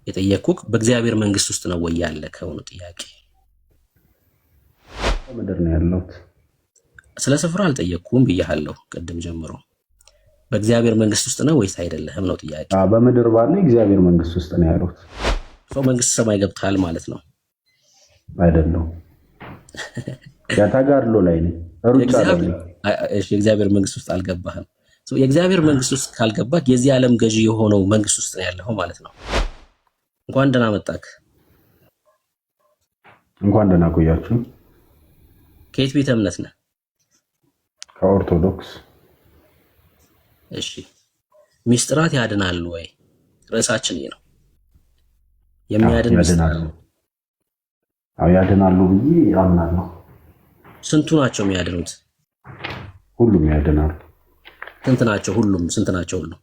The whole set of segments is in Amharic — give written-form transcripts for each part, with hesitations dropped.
የጠየቅኩህ በእግዚአብሔር መንግስት ውስጥ ነው ወይ ያለ ከሆነ ጥያቄ በምድር ነው ያለሁት። ስለ ስፍራ አልጠየቅኩም ብያለሁ ቅድም ጀምሮ። በእግዚአብሔር መንግስት ውስጥ ነው ወይስ አይደለህም ነው ጥያቄ። በምድር ባለ እግዚአብሔር መንግስት ውስጥ ነው ያለሁት። ሰው መንግስት ሰማይ ገብተሃል ማለት ነው? አይደለም፣ ተጋድሎ ላይ ነኝ፣ ሩጫ ላይ ነኝ። የእግዚአብሔር መንግስት ውስጥ አልገባህም። የእግዚአብሔር መንግስት ውስጥ ካልገባህ የዚህ ዓለም ገዢ የሆነው መንግስት ውስጥ ነው ያለኸው ማለት ነው። እንኳን ደህና መጣክ። እንኳን ደህና ቆያችሁ። ከየት ቤተ እምነት ነህ? ከኦርቶዶክስ። እሺ፣ ሚስጥራት ያድናሉ ወይ? ርዕሳችን ይሄ ነው። የሚያድን ሚስጥራት ነው። አዎ ያድናሉ ብዬ አምናለሁ። ስንቱ ናቸው የሚያድኑት? ሁሉም ያድናሉ። ስንት ናቸው? ሁሉም ስንት ናቸው? ሁሉም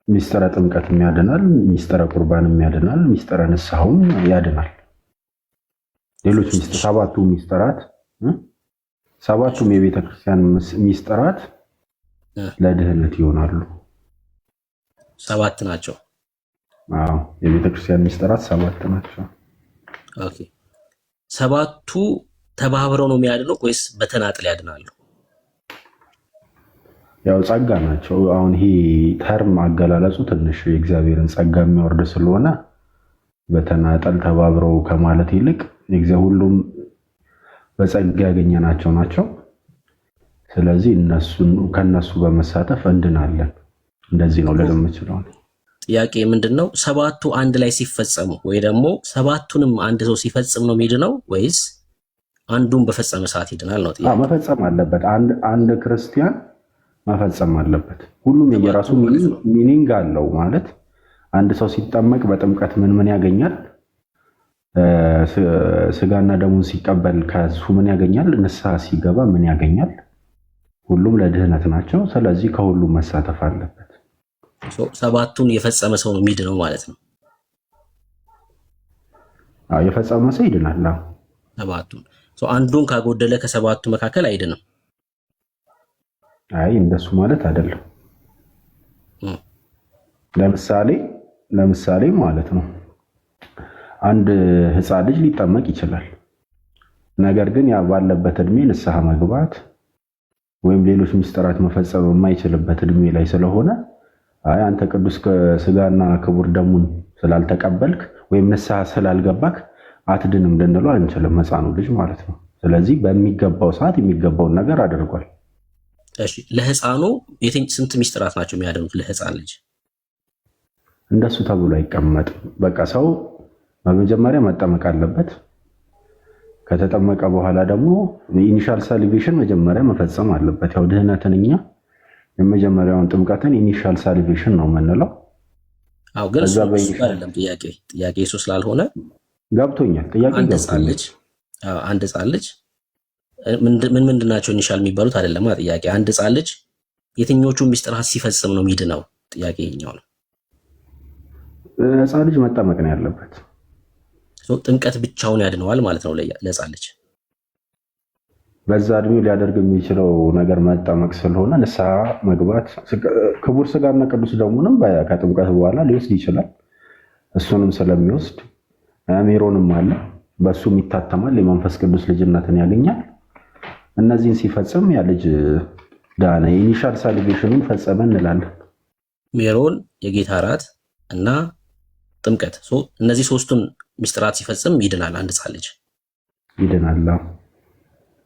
ሚስጥረ ጥምቀትም ያድናል፣ ሚስጥረ ቁርባንም ያድናል፣ ሚስጥረ ንስሐውም ያድናል። ሌሎች ሰባቱም የቤተ ክርስቲያን ሚስጥራት ለድህነት ይሆናሉ። ሰባት ናቸው። አዎ የቤተ ክርስቲያን ሚስጥራት ሰባት ናቸው። ኦኬ፣ ሰባቱ ተባብረው ነው የሚያድነው ወይስ በተናጥል ያድናሉ? ያው ጸጋ ናቸው። አሁን ይሄ ተርም አገላለጹ ትንሽ የእግዚአብሔርን ጸጋ የሚያወርድ ስለሆነ በተናጠል ተባብረው ከማለት ይልቅ ሁሉም በጸጋ ያገኘናቸው ናቸው። ስለዚህ ከነሱ በመሳተፍ እንድናለን። እንደዚህ ነው ልል የምችለው። ጥያቄ ምንድነው? ሰባቱ አንድ ላይ ሲፈጸሙ ወይ ደግሞ ሰባቱንም አንድ ሰው ሲፈጽም ነው የሚድነው ወይስ አንዱን በፈጸመ ሰዓት ይድናል ነው ጥያቄ። መፈጸም አለበት። አንድ ክርስቲያን መፈጸም አለበት። ሁሉም የራሱ ሚኒንግ አለው። ማለት አንድ ሰው ሲጠመቅ በጥምቀት ምን ያገኛል? ስጋና ደሙን ሲቀበል ከሱ ምን ያገኛል? ንስሐ ሲገባ ምን ያገኛል? ሁሉም ለድህነት ናቸው። ስለዚህ ከሁሉም መሳተፍ አለበት። ሰባቱን የፈጸመ ሰው ነው የሚድነው ማለት ነው። አዎ የፈጸመ ሰው ይድናል። ሰባቱን አንዱን ካጎደለ ከሰባቱ መካከል አይድንም። አይ እንደሱ ማለት አይደለም። ለምሳሌ ማለት ነው አንድ ሕፃን ልጅ ሊጠመቅ ይችላል። ነገር ግን ያ ባለበት እድሜ ንስሐ መግባት ወይም ሌሎች ምስጢራት መፈጸም የማይችልበት እድሜ ላይ ስለሆነ አይ አንተ ቅዱስ ስጋና ክቡር ደሙን ስላልተቀበልክ ወይም ንስሐ ስላልገባክ አትድንም ልንለው አንችልም፣ ሕፃኑ ልጅ ማለት ነው። ስለዚህ በሚገባው ሰዓት የሚገባውን ነገር አድርጓል። እሺ፣ ለሕፃኑ ስንት ምስጢራት ናቸው የሚያድኑት? ለሕፃን ልጅ እንደሱ ተብሎ አይቀመጥም። በቃ ሰው በመጀመሪያ መጠመቅ አለበት። ከተጠመቀ በኋላ ደግሞ ኢኒሻል ሳሊቬሽን መጀመሪያ መፈጸም አለበት። ያው ድህነትን እኛ የመጀመሪያውን ጥምቀትን ኢኒሻል ሳሊቬሽን ነው የምንለው። አዎ ግን እሱ አይደለም ጥያቄ እሱ ስላልሆነ ገብቶኛል። ጥያቄ ገብቶኛል። አንድ ሕፃን ልጅ ምንድን ናቸው ኢኒሻል የሚባሉት አይደለም ጥያቄ። አንድ ሕፃን ልጅ የትኞቹ ምስጢራት ሲፈጽም ነው የሚድነው? ጥያቄ ይኸኛው ነው። ሕፃን ልጅ መጠመቅ ነው ያለበት። ጥምቀት ብቻውን ያድነዋል ማለት ነው ለሕፃን ልጅ? በዛ እድሜው ሊያደርግ የሚችለው ነገር መጠመቅ ስለሆነ ንስሐ መግባት፣ ክቡር ስጋና ቅዱስ ደሙንም ከጥምቀት በኋላ ሊወስድ ይችላል። እሱንም ስለሚወስድ ሜሮንም አለ፣ በእሱም ይታተማል፣ የመንፈስ ቅዱስ ልጅነትን ያገኛል። እነዚህን ሲፈጽም ያ ልጅ ዳነ፣ የኢኒሻል ሳሊቬሽኑን ፈጸመ እንላለን። ሜሮን፣ የጌታ እራት እና ጥምቀት፣ እነዚህ ሶስቱን ምስጢራት ሲፈጽም ይድናል አንድ ሕፃን ልጅ ይድናል።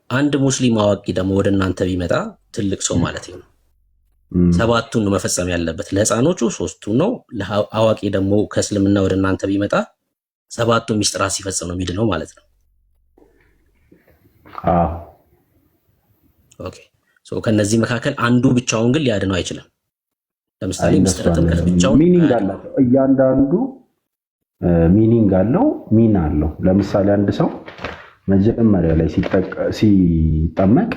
አንድ ሙስሊም አዋቂ ደግሞ ወደ እናንተ ቢመጣ ትልቅ ሰው ማለት ነው፣ ሰባቱን መፈጸም ያለበት። ለሕፃኖቹ ሶስቱ ነው። ለአዋቂ ደግሞ ከእስልምና ወደ እናንተ ቢመጣ ሰባቱን ምስጢራት ሲፈጽም ነው የሚድነው ማለት ነው። ኦኬ፣ ከነዚህ መካከል አንዱ ብቻውን ግን ሊያድነው አይችልም። ለምሳሌ ምስጢረ ጥምቀት ብቻውን ሚኒንግ አለው። እያንዳንዱ ሚኒንግ አለው፣ ሚና አለው። ለምሳሌ አንድ ሰው መጀመሪያ ላይ ሲጠመቅ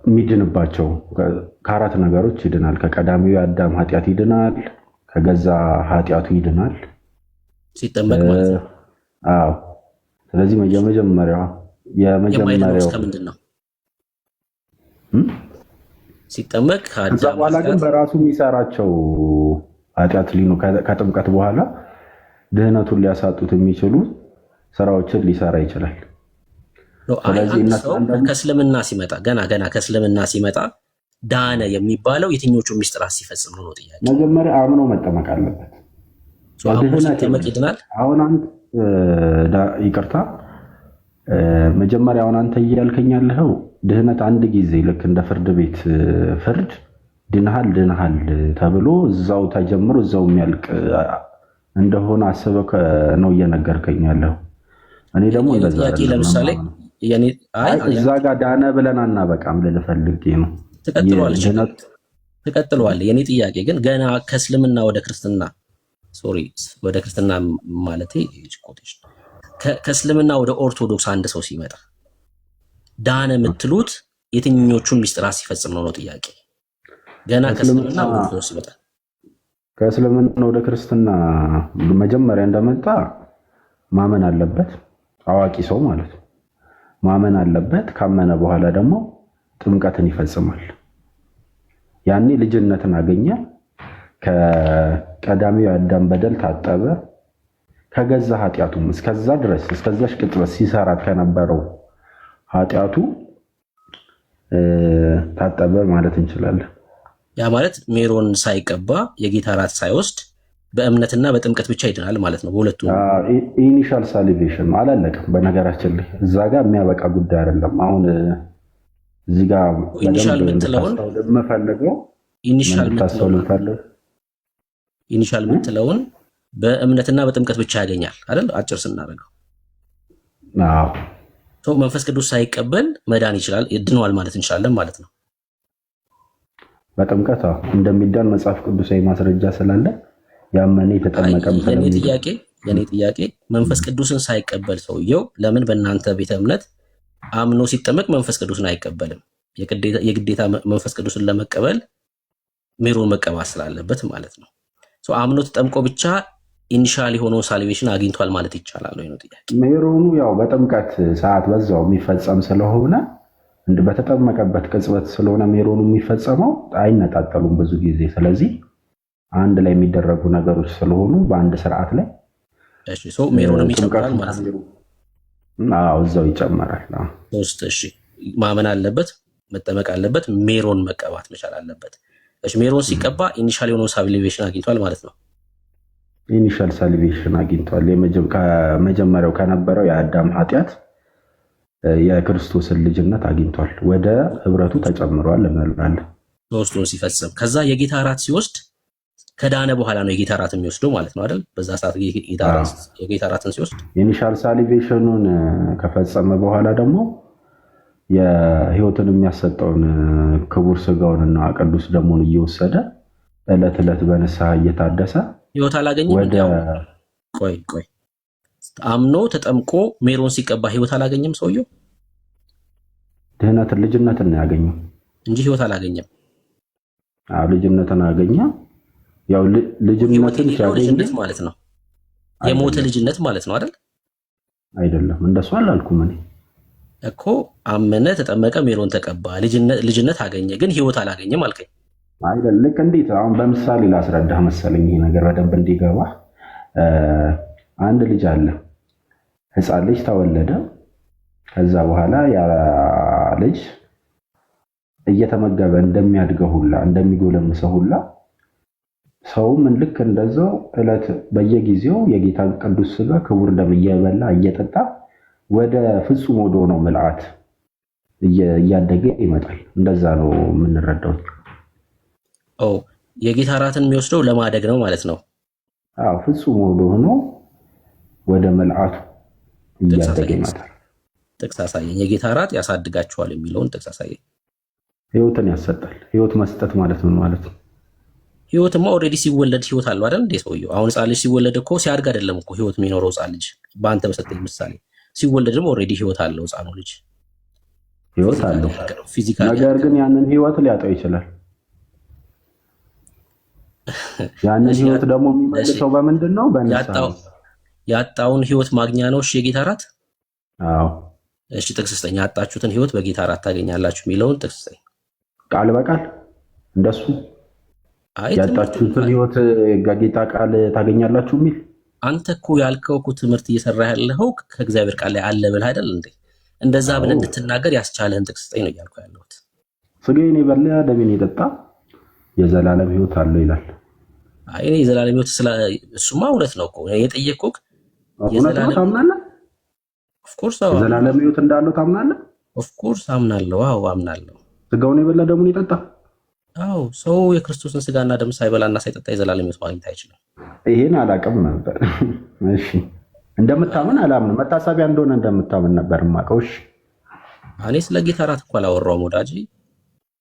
የሚድንባቸው ከአራት ነገሮች ይድናል። ከቀዳሚው የአዳም ኃጢአት ይድናል፣ ከገዛ ኃጢአቱ ይድናል ሲጠመቅ ማለት ነው። አዎ። ስለዚህ የመጀመሪያው ከምንድን ነው? ሲጠመቅ ከዛ በኋላ ግን በራሱ የሚሰራቸው ኃጢአት ከጥምቀት በኋላ ድህነቱን ሊያሳጡት የሚችሉ ስራዎችን ሊሰራ ይችላል። ከእስልምና ሲመጣ ገና ከእስልምና ሲመጣ ዳነ የሚባለው የትኞቹ ሚስጥራት ሲፈጽም ነው ጥያቄ። መጀመሪያ አምኖ መጠመቅ አለበት። ሲጠመቅ ይድናል። አሁን ይቅርታ፣ መጀመሪያ አሁን አንተ እያልከኝ ያለኸው ድህነት አንድ ጊዜ ልክ እንደ ፍርድ ቤት ፍርድ ድንሃል ተብሎ እዛው ተጀምሮ እዛው የሚያልቅ እንደሆነ አስበህ ነው እየነገርከኝ ያለው። እኔ ደግሞ እንደዛ ለምሳሌ እዛ ጋር ዳነ ብለን አናበቃም ልልህ ፈልጌ ነው። ትቀጥለዋለህ። የኔ ጥያቄ ግን ገና ከእስልምና ወደ ክርስትና ወደ ክርስትና ማለቴ ከእስልምና ወደ ኦርቶዶክስ አንድ ሰው ሲመጣ ዳነ የምትሉት የትኞቹን ሚስጥራት ሲፈጽም ነው ጥያቄ። ገና ከእስልምና ወደ ኦርቶዶክስ ሲመጣ ከእስልምና ወደ ክርስትና መጀመሪያ እንደመጣ ማመን አለበት። አዋቂ ሰው ማለት ነው። ማመን አለበት። ካመነ በኋላ ደግሞ ጥምቀትን ይፈጽማል። ያኔ ልጅነትን አገኘ። ከቀዳሚው አዳም በደል ታጠበ። ከገዛ ኃጢአቱም እስከዛ ድረስ እስከዛሽ ቅጽበት ሲሰራት ከነበረው ኃጢአቱ ታጠበ ማለት እንችላለን። ያ ማለት ሜሮን ሳይቀባ የጌታ ራት ሳይወስድ በእምነትና በጥምቀት ብቻ ይድናል ማለት ነው። በሁለቱ ኢኒሻል ሳሊቬሽን አላለቀም። በነገራችን ላይ እዛ ጋር የሚያበቃ ጉዳይ አይደለም። አሁን እዚህ ጋር ኢኒሻል የምትለውን በእምነትና በጥምቀት ብቻ ያገኛል አይደል? አጭር ስናደርገው መንፈስ ቅዱስ ሳይቀበል መዳን ይችላል፣ ይድነዋል ማለት እንችላለን ማለት ነው። በጥምቀት እንደሚዳን መጽሐፍ ቅዱሳዊ ማስረጃ ስላለ ያመነ የተጠመቀም የኔ ጥያቄ መንፈስ ቅዱስን ሳይቀበል ሰውየው ለምን በእናንተ ቤተ እምነት አምኖ ሲጠመቅ መንፈስ ቅዱስን አይቀበልም? የግዴታ መንፈስ ቅዱስን ለመቀበል ሜሮን መቀባት ስላለበት ማለት ነው። አምኖ ተጠምቆ ብቻ ኢኒሻል የሆነው ሳልቬሽን አግኝቷል ማለት ይቻላል ወይ ነው ጥያቄ። ሜሮኑ ያው በጥምቀት ሰዓት በዛው የሚፈጸም ስለሆነ በተጠመቀበት ቅጽበት ስለሆነ ሜሮኑ የሚፈጸመው አይነጣጠሉም ብዙ ጊዜ። ስለዚህ አንድ ላይ የሚደረጉ ነገሮች ስለሆኑ በአንድ ስርዓት ላይ ሜሮንም ይጨምራል ማለት ነው። እዛው ይጨመራል። ማመን አለበት፣ መጠመቅ አለበት፣ ሜሮን መቀባት መቻል አለበት። ሜሮን ሲቀባ ኢኒሻል የሆነው ሳልቬሽን አግኝቷል ማለት ነው። ኢኒሻል ሳልቬሽን አግኝቷል። ከመጀመሪያው ከነበረው የአዳም ኃጢአት የክርስቶስን ልጅነት አግኝቷል። ወደ ህብረቱ ተጨምሯል እንላለን ሶስቱን ሲፈጽም። ከዛ የጌታ ራት ሲወስድ ከዳነ በኋላ ነው የጌታ ራት የሚወስደው ማለት ነው አይደል? በዛ ሰዓት የጌታ ራትን ሲወስድ ኢኒሻል ሳልቬሽኑን ከፈጸመ በኋላ ደግሞ የህይወትን የሚያሰጠውን ክቡር ስጋውንና ቅዱስ ደሙን እየወሰደ ዕለት ዕለት በንስሐ እየታደሰ ህይወት አላገኘም። ቆይ አምኖ ተጠምቆ ሜሮን ሲቀባ ህይወት አላገኘም ሰውየው። ድህነትን ልጅነትን ያገኘው እንጂ ህይወት አላገኘም። ልጅነትን አገኘ። ያው ልጅነትን ልጅነት ማለት ነው የሞተ ልጅነት ማለት ነው አይደል? አይደለም፣ እንደሱ አላልኩም እኔ እኮ። አመነ፣ ተጠመቀ፣ ሜሮን ተቀባ፣ ልጅነት አገኘ፣ ግን ህይወት አላገኘም አልከኝ አይደል? ልክ እንዴት አሁን በምሳሌ ላስረዳህ መሰለኝ ይሄ ነገር በደንብ እንዲገባ። አንድ ልጅ አለ፣ ህፃን ልጅ ተወለደ። ከዛ በኋላ ያ ልጅ እየተመገበ እንደሚያድገው ሁላ እንደሚጎለምሰው ሁላ ሰውም ልክ እንደዛው ዕለት በየጊዜው የጌታን ቅዱስ ስጋ ክቡር ደም እየበላ እየጠጣ ወደ ፍጹም ወደ ሆነው ምልአት እያደገ ይመጣል። እንደዛ ነው የምንረዳው። የጌታ ራትን የሚወስደው ለማደግ ነው ማለት ነው። ፍጹም ወደ ሆነው ወደ ምልአቱ እያደገ ይመጣል። ጥቅስ አሳየኝ። የጌታ ራት ያሳድጋቸዋል የሚለውን ጥቅስ አሳየኝ። ህይወትን ያሰጣል። ህይወት መስጠት ማለት ምን ማለት ነው? ህይወትማ ኦልሬዲ ሲወለድ ህይወት አለው አይደል እንዴ ሰውየው? አሁን ህፃን ልጅ ሲወለድ እኮ ሲያድግ አይደለም እኮ ህይወት የሚኖረው ህፃን ልጅ። በአንተ በሰጠኝ ምሳሌ ሲወለድም ኦልሬዲ ህይወት አለው ህፃኑ ልጅ፣ ህይወት አለው። ነገር ግን ያንን ህይወት ሊያጣው ይችላል። ያንን ህይወት ደግሞ የሚመልሰው በምንድን ነው? በንስሐ። ያጣውን ህይወት ማግኛ ነው። እሺ የጌታ ራት። እሺ ጥቅስ ስጠኝ። ያጣችሁትን ህይወት በጌታ ራት ታገኛላችሁ የሚለውን ጥቅስ ስጠኝ። ቃል በቃል እንደሱ ያጣችሁትን ህይወት ከጌታ ቃል ታገኛላችሁ የሚል አንተ እኮ ያልከው እኮ ትምህርት እየሰራ ያለው ከእግዚአብሔር ቃል ላይ አለ ብለህ አይደል እንዴ? እንደዛ ብለህ እንድትናገር ያስቻለህን ጥቅስ ስጠኝ ነው እያልኩ ያለሁት። ስጋዬን የበላ ደሜን የጠጣ የዘላለም ህይወት አለው ይላል። አይ እኔ የዘላለም ህይወት እሱማ እውነት ነው እኮ የጠየቅኩህ። የዘላለም ታምናለህ? ኦፍ ኮርስ የዘላለም ህይወት እንዳለው ታምናለህ? ኦፍ ኮርስ አምናለሁ። አዎ አምናለሁ። ስጋውን የበላ ደሙን የጠጣ አዎ። ሰው የክርስቶስን ስጋና ደም ሳይበላና ሳይጠጣ የዘላለም ህይወት ማግኘት አይችልም። ይሄን አላውቅም ነበር። እሺ እንደምታምን አላምንም። መታሰቢያ እንደሆነ እንደምታምን ነበር የማውቀው። እሺ እኔ ስለ ጌታ ራት እኮ አላወራሁም ወዳጄ።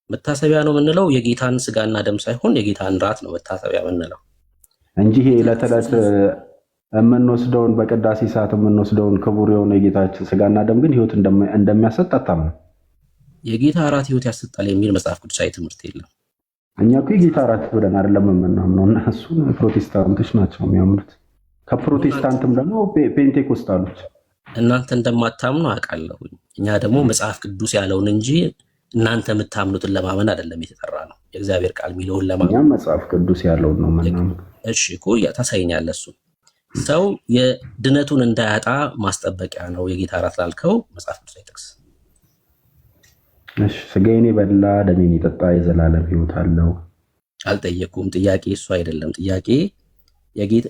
መታሰቢያ ነው የምንለው የጌታን ስጋና ደም ሳይሆን የጌታን ራት ነው መታሰቢያ የምንለው እንጂ ይሄ ዕለት ዕለት የምንወስደውን በቅዳሴ ሰዓት የምንወስደውን ክቡር የሆነ የጌታችን ስጋና ደም ግን ህይወት እንደሚያሰጥ አታምንም? የጌታ ራት ህይወት ያሰጣል የሚል መጽሐፍ ቅዱሳዊ ትምህርት የለም። እኛ እኮ የጌታ ራት ብለን አይደለም የምናምነው እና እሱን ፕሮቴስታንቶች ናቸው የሚያምኑት። ከፕሮቴስታንትም ደግሞ ፔንቴኮስታሎች። እናንተ እንደማታምኑ አውቃለሁ። እኛ ደግሞ መጽሐፍ ቅዱስ ያለውን እንጂ እናንተ የምታምኑትን ለማመን አይደለም የተጠራ ነው። የእግዚአብሔር ቃል የሚለውን ለማመን እኛም መጽሐፍ ቅዱስ ያለውን ነው የምናምነው። እሺ እኮ ታሳየኛለህ። እሱ ሰው የድነቱን እንዳያጣ ማስጠበቂያ ነው የጌታ ራት ላልከው መጽሐፍ ቅዱስ አይጠቅስ። እሺ ስጋዬን የበላ ደሜን የጠጣ የዘላለም ህይወት አለው። አልጠየቁም። ጥያቄ እሱ አይደለም። ጥያቄ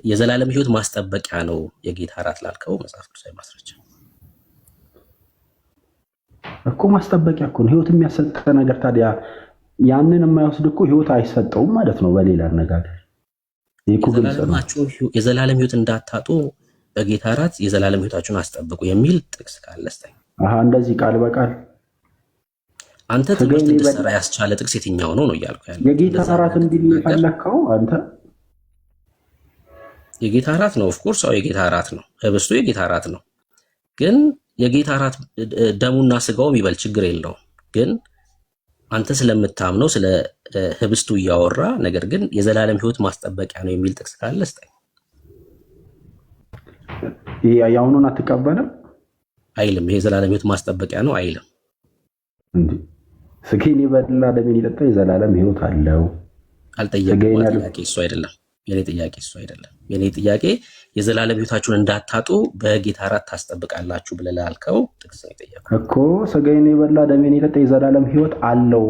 የዘላለም ህይወት ማስጠበቂያ ነው የጌታ ራት ላልከው መጽሐፍ ቅዱሳዊ ማስረጃ እኮ ማስጠበቂያ እኮ ነው። ህይወት የሚያሰጠ ነገር ታዲያ ያንን የማይወስድ እኮ ህይወት አይሰጠውም ማለት ነው። በሌላ አነጋገር የዘላለም ህይወት እንዳታጡ በጌታ ራት የዘላለም ህይወታችሁን አስጠብቁ የሚል ጥቅስ ካለ እስታይ። እንደዚህ ቃል በቃል አንተ ትምህርት እንድትሰራ ያስቻለ ጥቅስ የትኛው ነው እያልኩ ያለው? የጌታ ራት እንዲል ፈለከው አንተ? የጌታ ራት ነው። ኦፍ ኮርስ የጌታ ራት ነው። ህብስቱ የጌታ ራት ነው። ግን የጌታ ራት ደሙና ስጋው ይበል ችግር የለውም። ግን አንተ ስለምታምነው ስለ ህብስቱ እያወራ ነገር ግን የዘላለም ህይወት ማስጠበቂያ ነው የሚል ጥቅስ ካለ እስታይ። ያውኑን አትቀበልም አይልም። ይሄ የዘላለም ህይወት ማስጠበቂያ ነው አይልም። እንዴ ስጋዬን የበላ ደሜን የጠጣ የዘላለም ህይወት አለው። አልጠየቅኩም። ጥያቄ እሱ አይደለም የኔ ጥያቄ እሱ አይደለም። የኔ ጥያቄ የዘላለም ህይወታችሁን እንዳታጡ በጌታ ራት ታስጠብቃላችሁ ብለህ ላልከው ጥቅስ ነው የጠየቅኩት እኮ። ስጋዬን የበላ ደሜን የጠጣ የዘላለም ህይወት አለው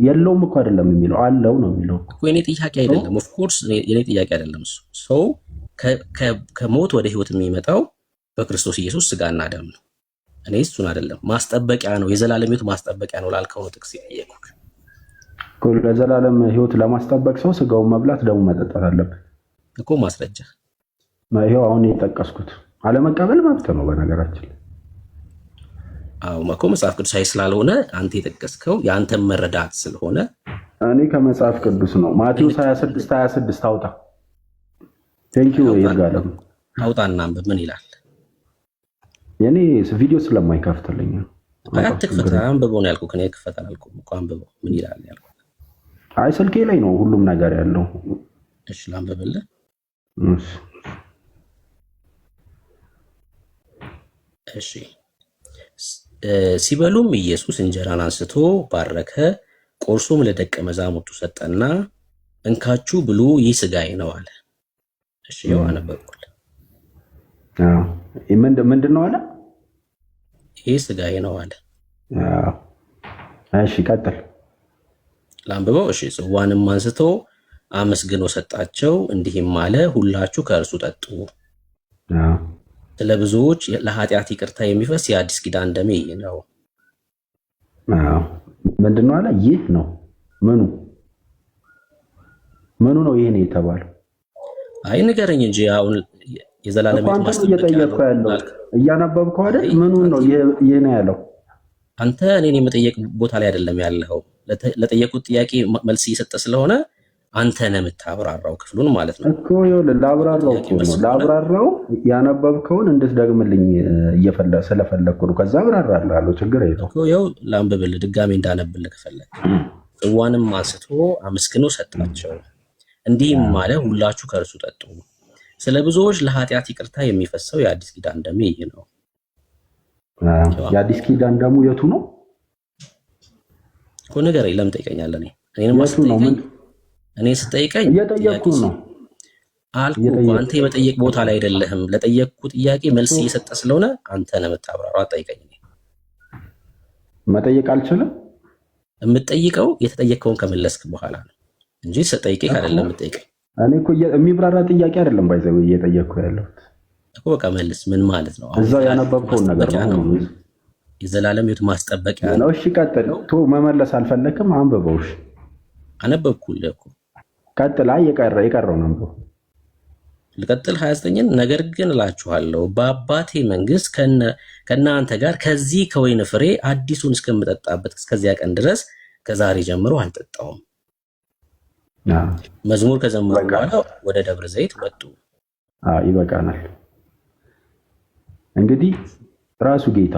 የለውም እኮ አይደለም የሚለው አለው ነው የሚለው እኮ። የኔ ጥያቄ አይደለም። ኦፍ ኮርስ የኔ ጥያቄ አይደለም እሱ። ሰው ከሞት ወደ ህይወት የሚመጣው በክርስቶስ ኢየሱስ ስጋና ደም ነው። እኔ እሱን አይደለም ማስጠበቂያ ነው የዘላለም ህይወት ማስጠበቂያ ነው ላልከው ነው ጥቅስ የጠየቅኩት እኮ። ለዘላለም ህይወት ለማስጠበቅ ሰው ስጋውን መብላት ደሙ መጠጣት አለበት እኮ። ማስረጃ ይሄው አሁን የጠቀስኩት። አለመቀበል መብት ነው በነገራችን። አዎ እኮ መጽሐፍ ቅዱሳዊ ስላልሆነ አንተ የጠቀስከው የአንተ መረዳት ስለሆነ እኔ ከመጽሐፍ ቅዱስ ነው። ማቴዎስ 26 አውጣ። ቴንኪው ይርጋለም አውጣና አንብብ። ምን ይላል? የኔ ቪዲዮ ስለማይከፍትልኝ ነው። አትክፈት። አንብበው ነው ያልኩህ። እኔ ክፈት አላልኩም እኮ። አንብበው። ምን ይላል ያልኩህ? አይ ስልኬ ላይ ነው ሁሉም ነገር ያለው። እሺ ላንብብልህ። እሺ ሲበሉም ኢየሱስ እንጀራን አንስቶ ባረከ፣ ቆርሶም ለደቀ መዛሙርቱ ሰጠና እንካችሁ ብሉ፣ ይህ ስጋዬ ነው አለ። እሺ ያው አነበብኩልህ። ምንድን ነው አለ? ይህ ስጋዬ ነው አለ። እሺ ቀጥል። ላንብበው። እሺ ጽዋንም አንስቶ አመስግኖ ሰጣቸው፣ እንዲህም አለ፣ ሁላችሁ ከእርሱ ጠጡ። ስለ ብዙዎች ለኃጢአት ይቅርታ የሚፈስ የአዲስ ኪዳን ደሜ ይህ ነው። ምንድን ነው አለ? ይህ ነው። ምኑ ነው ይህ ነው የተባለው? አይ ንገረኝ እንጂ አሁን የዘላለም እየጠየቅኩ ያለው እያነበብከው አይደል? ምኑን ነው ይህ ነው ያለው? አንተ እኔን የመጠየቅ ቦታ ላይ አይደለም ያለኸው። ለጠየቁት ጥያቄ መልስ እየሰጠ ስለሆነ አንተ ነህ የምታብራራው ክፍሉን ማለት ነው እኮ። ይኸውልህ ላብራራው ያነበብከውን እንድትደግምልኝ ስለፈለግኩ ነው። ከዛ አብራራለሁ፣ ችግር የለውም እኮ። ይኸው ላንብብልህ ድጋሜ እንዳነብልህ ከፈለግ። ጽዋንም አንስቶ አመስግኖ ሰጣቸው፣ እንዲህም አለ፣ ሁላችሁ ከእርሱ ጠጡ፣ ስለ ብዙዎች ለኃጢአት ይቅርታ የሚፈሰው የአዲስ ኪዳን ደሜ ይህ ነው። የአዲስ ኪዳን ደሙ የቱ ነው እኮ ንገረኝ። ለምን ጠይቀኛለህ? እኔ እኔንም አስጠይቀኝ። እኔ ስጠይቀኝ እየጠየቅኩ ነው አልኩ። አንተ የመጠየቅ ቦታ ላይ አይደለህም። ለጠየቅኩ ጥያቄ መልስ እየሰጠ ስለሆነ አንተ ነው የምታብራራው። አጠይቀኝ። መጠየቅ አልችልም። የምትጠይቀው የተጠየቀውን ከመለስክ በኋላ ነው እንጂ ስጠይቅህ አይደለም የምትጠይቀኝ። እኔ እኮ የሚብራራ ጥያቄ አይደለም ባይዘው እየጠየቅኩ ያለሁት እኮ በቃ መልስ። ምን ማለት ነው? እዛው ያነበብከውን ነገር ነው። የዘላለም ሕይወት ማስጠበቂያ ነው። እሺ ቀጥል። መመለስ አልፈለክም? አንብበው። እሺ አነበብኩልህ እኮ። ቀጥል። የቀረው ነው። ልቀጥል 29ን ነገር ግን እላችኋለሁ በአባቴ መንግስት ከእናንተ ጋር ከዚህ ከወይን ፍሬ አዲሱን እስከምጠጣበት እስከዚያ ቀን ድረስ ከዛሬ ጀምሮ አልጠጣውም። መዝሙር ከዘመሩ በኋላ ወደ ደብረ ዘይት ወጡ። ይበቃናል። እንግዲህ ራሱ ጌታ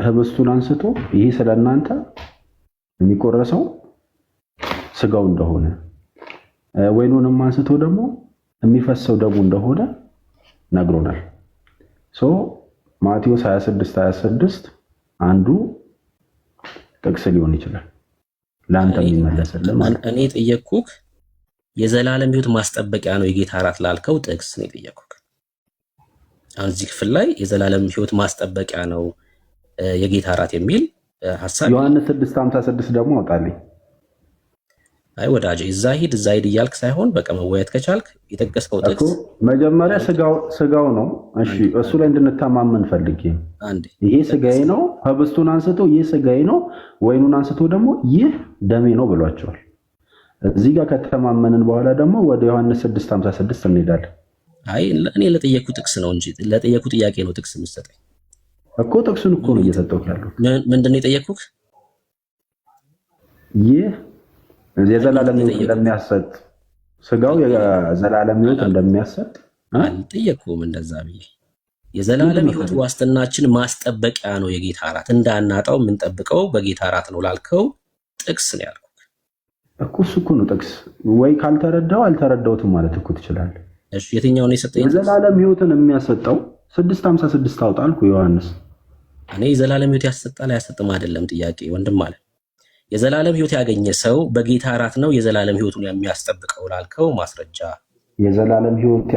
ህብስቱን አንስቶ ይሄ ስለእናንተ የሚቆረሰው ስጋው እንደሆነ ወይኑንም አንስቶ ደግሞ የሚፈሰው ደሙ እንደሆነ ነግሮናል። ማቴዎስ 26 አንዱ ጥቅስ ሊሆን ይችላል ለአንተ የሚመለስልህ ማለት ነው። እኔ ጠየቅኩህ የዘላለም ሕይወት ማስጠበቂያ ነው የጌታ እራት ላልከው ጥቅስ ነው የጠየቅኩህ። አሁን እዚህ ክፍል ላይ የዘላለም ሕይወት ማስጠበቂያ ነው የጌታ እራት የሚል ሐሳብ ዮሐንስ 6:56 ደግሞ አውጣልኝ። አይ ወዳጄ እዛ ሂድ እያልክ ሳይሆን በቃ መወያየት ከቻልክ የጠቀስከው ጥቅስ መጀመሪያ ስጋው ነው። እሺ እሱ ላይ እንድንተማመን ፈልጌ ይሄ ስጋዬ ነው። ህብስቱን አንስቶ ይህ ስጋዬ ነው፣ ወይኑን አንስቶ ደግሞ ይህ ደሜ ነው ብሏቸዋል። እዚህ ጋር ከተማመንን በኋላ ደግሞ ወደ ዮሐንስ 6:56 እንሄዳለን። አይ እኔ ለጠየቁ ጥቅስ ነው እንጂ ለጠየቁ ጥያቄ ነው ጥቅስ የምትሰጠኝ እኮ። ጥቅሱን እኮ ነው እየሰጠሁህ ያለሁት። ምንድነው የጠየቅኩህ? ይህ የዘላለም ሕይወት እንደሚያሰጥ ስጋው የዘላለም ሕይወት እንደሚያሰጥ አልጠየቅኩም። እንደዛ ብዬ የዘላለም ሕይወት ዋስትናችን ማስጠበቂያ ነው የጌታ እራት እንዳናጣው የምንጠብቀው በጌታ እራት ነው ላልከው ጥቅስ ነው ያልኩህ እኮ። እሱ እኮ ነው ጥቅስ። ወይ ካልተረዳው አልተረዳውትም ማለት እኮ ትችላለህ። እሺ የትኛው ነው የሰጠኝ? የዘላለም ሕይወትን የሚያሰጠው 6:56 አውጣልኩ ዮሐንስ። እኔ የዘላለም ሕይወት ያሰጣል አያሰጥም አይደለም ጥያቄ ወንድም ማለት የዘላለም ሕይወት ያገኘ ሰው በጌታ እራት ነው የዘላለም ሕይወቱን የሚያስጠብቀው ላልከው ማስረጃ የዘላለም ሕይወት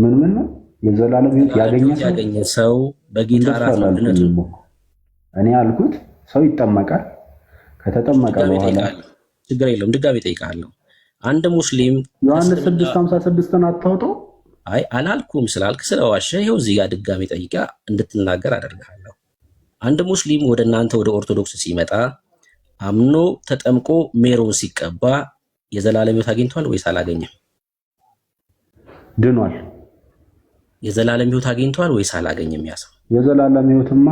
ምን ነው? የዘላለም ሕይወት ያገኘ ሰው በጌታ እራት ነው ድነቱ። እኔ ያልኩት ሰው ይጠመቃል። ከተጠመቀ በኋላ ችግር የለውም ድጋሜ እጠይቅሃለሁ። አንድ ሙስሊም ዮሐንስ 6:56ን አታውጣው። አይ አላልኩም ስላልክ ስለዋሸ ይኸው እዚህ ጋር ድጋሜ ጠይቃ እንድትናገር አደርግሃለሁ። አንድ ሙስሊም ወደ እናንተ ወደ ኦርቶዶክስ ሲመጣ አምኖ ተጠምቆ ሜሮን ሲቀባ የዘላለም ሕይወት አግኝቷል ወይስ አላገኘም? ድኗል። የዘላለም ሕይወት አግኝቷል ወይስ አላገኘም? ያ ሰው የዘላለም ሕይወትማ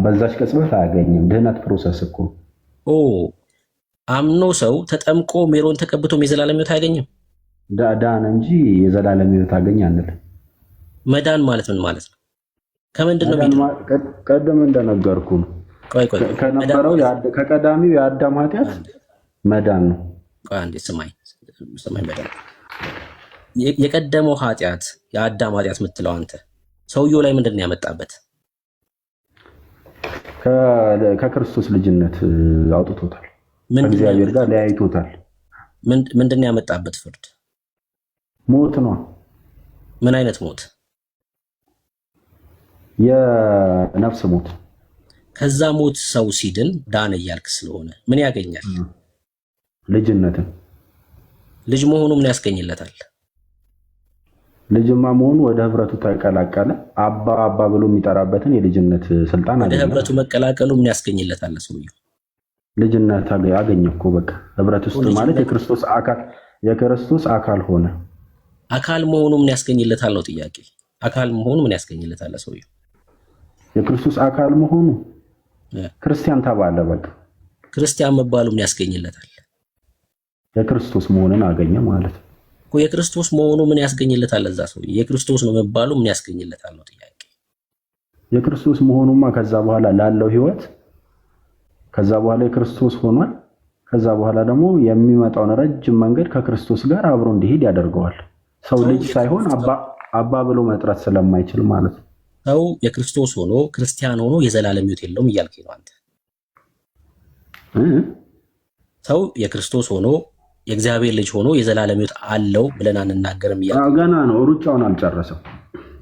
በዛች ቅጽበት አያገኝም። ድህነት ፕሮሰስ እኮ አምኖ ሰው ተጠምቆ ሜሮን ተቀብቶም የዘላለም ሕይወት አያገኝም? ዳን እንጂ የዘላለም ሕይወት አገኝ አንልም። መዳን ማለት ምን ማለት ነው? ከምንድን ነው? ቀደም እንደነገርኩ ነው። ከነበረው ከቀዳሚው የአዳም ኃጢአት መዳን ነው። አንዴ ስማኝ መዳን የቀደመው ኃጢአት የአዳም ኃጢአት የምትለው አንተ ሰውየው ላይ ምንድን ነው ያመጣበት? ከክርስቶስ ልጅነት አውጥቶታል። ከእግዚአብሔር ጋር ለያይቶታል። ምንድን ነው ያመጣበት ፍርድ? ሞት ነው። ምን አይነት ሞት? የነፍስ ሞት። ከዛ ሞት ሰው ሲድን ዳነ እያልክ ስለሆነ ምን ያገኛል? ልጅነትን። ልጅ መሆኑ ምን ያስገኝለታል? ልጅማ መሆኑ ወደ ህብረቱ ተቀላቀለ። አባ ብሎ የሚጠራበትን የልጅነት ስልጣን አገኘ። ወደ ህብረቱ መቀላቀሉ ምን ያስገኝለታል? ሰውየው ልጅነት አገኘ እኮ በቃ። ህብረት ውስጥ ማለት የክርስቶስ አካል ሆነ። አካል መሆኑ ምን ያስገኝለታል ነው ጥያቄ። አካል መሆኑ ምን ያስገኝለታል ሰውየው? የክርስቶስ አካል መሆኑ ክርስቲያን ተባለ። በቃ ክርስቲያን መባሉ ምን ያስገኝለታል? የክርስቶስ መሆንን አገኘ ማለት ነው እኮ። የክርስቶስ መሆኑ ምን ያስገኝለታል? እዛ ሰው የክርስቶስ ነው መባሉ ምን ያስገኝለታል ነው ጥያቄ። የክርስቶስ መሆኑማ ከዛ በኋላ ላለው ህይወት ከዛ በኋላ የክርስቶስ ሆኗል። ከዛ በኋላ ደግሞ የሚመጣውን ረጅም መንገድ ከክርስቶስ ጋር አብሮ እንዲሄድ ያደርገዋል። ሰው ልጅ ሳይሆን አባ ብሎ መጥራት ስለማይችል ማለት ነው። ሰው የክርስቶስ ሆኖ ክርስቲያን ሆኖ የዘላለም ሕይወት የለውም እያልከኝ ነው አንተ። ሰው የክርስቶስ ሆኖ የእግዚአብሔር ልጅ ሆኖ የዘላለም ሕይወት አለው ብለን አንናገርም እያለ ገና ነው። ሩጫውን አልጨረሰም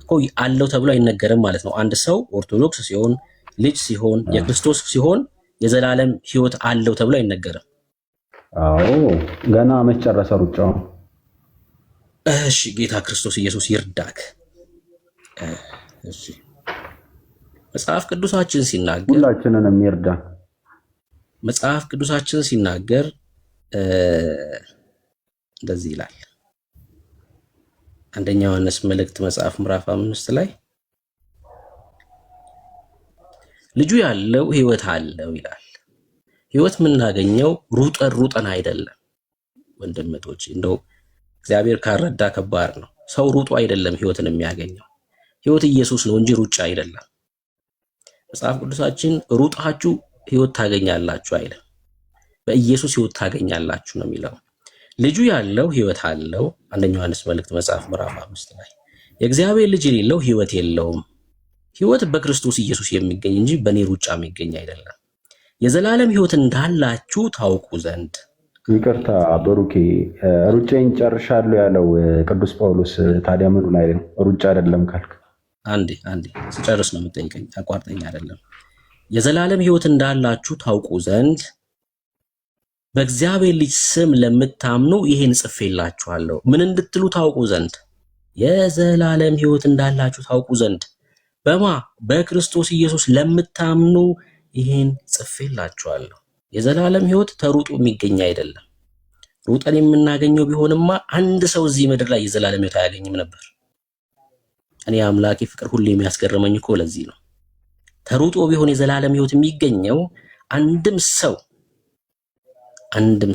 እኮ አለው ተብሎ አይነገርም ማለት ነው። አንድ ሰው ኦርቶዶክስ ሲሆን ልጅ ሲሆን የክርስቶስ ሲሆን የዘላለም ሕይወት አለው ተብሎ አይነገርም። አዎ ገና መች ጨረሰ ሩጫውን? እሺ ጌታ ክርስቶስ ኢየሱስ ይርዳክ። እሺ መጽሐፍ ቅዱሳችን ሲናገር ሁላችንንም ይርዳን። መጽሐፍ ቅዱሳችን ሲናገር እንደዚህ ይላል። አንደኛ ዮሐንስ መልእክት መጽሐፍ ምዕራፍ 5 ላይ ልጁ ያለው ሕይወት አለው ይላል። ሕይወት የምናገኘው ሩጠን አይደለም ወንድምቶች። እንደው እግዚአብሔር ካረዳ ከባድ ነው። ሰው ሩጦ አይደለም ሕይወትን የሚያገኘው። ሕይወት ኢየሱስ ነው እንጂ ሩጫ አይደለም። መጽሐፍ ቅዱሳችን ሩጣችሁ ሕይወት ታገኛላችሁ አይልም። በኢየሱስ ሕይወት ታገኛላችሁ ነው የሚለው። ልጁ ያለው ሕይወት አለው። አንደኛ ዮሐንስ መልእክት መጽሐፍ ምዕራፍ 5 ላይ የእግዚአብሔር ልጅ የሌለው ሕይወት የለውም። ሕይወት በክርስቶስ ኢየሱስ የሚገኝ እንጂ በኔ ሩጫ የሚገኝ አይደለም። የዘላለም ሕይወት እንዳላችሁ ታውቁ ዘንድ። ይቅርታ ብሩኬ፣ ሩጫዬን ጨርሻለሁ ያለው ቅዱስ ጳውሎስ ታዲያ ምኑ ላይ ነው? ሩጫ አይደለም ካልክ አንዴ ስጨርስ ነው የምጠይቀኝ፣ አቋርጠኝ አይደለም። የዘላለም ሕይወት እንዳላችሁ ታውቁ ዘንድ በእግዚአብሔር ልጅ ስም ለምታምኑ ይሄን ጽፌላችኋለሁ። ምን እንድትሉ ታውቁ ዘንድ? የዘላለም ሕይወት እንዳላችሁ ታውቁ ዘንድ። በማ በክርስቶስ ኢየሱስ ለምታምኑ ይሄን ጽፌላችኋለሁ። የዘላለም ሕይወት ተሩጦ የሚገኝ አይደለም። ሩጠን የምናገኘው ቢሆንማ አንድ ሰው እዚህ ምድር ላይ የዘላለም ሕይወት አያገኝም ነበር። እኔ አምላኬ ፍቅር ሁሉ የሚያስገርመኝ እኮ ለዚህ ነው። ተሩጦ ቢሆን የዘላለም ሕይወት የሚገኘው አንድም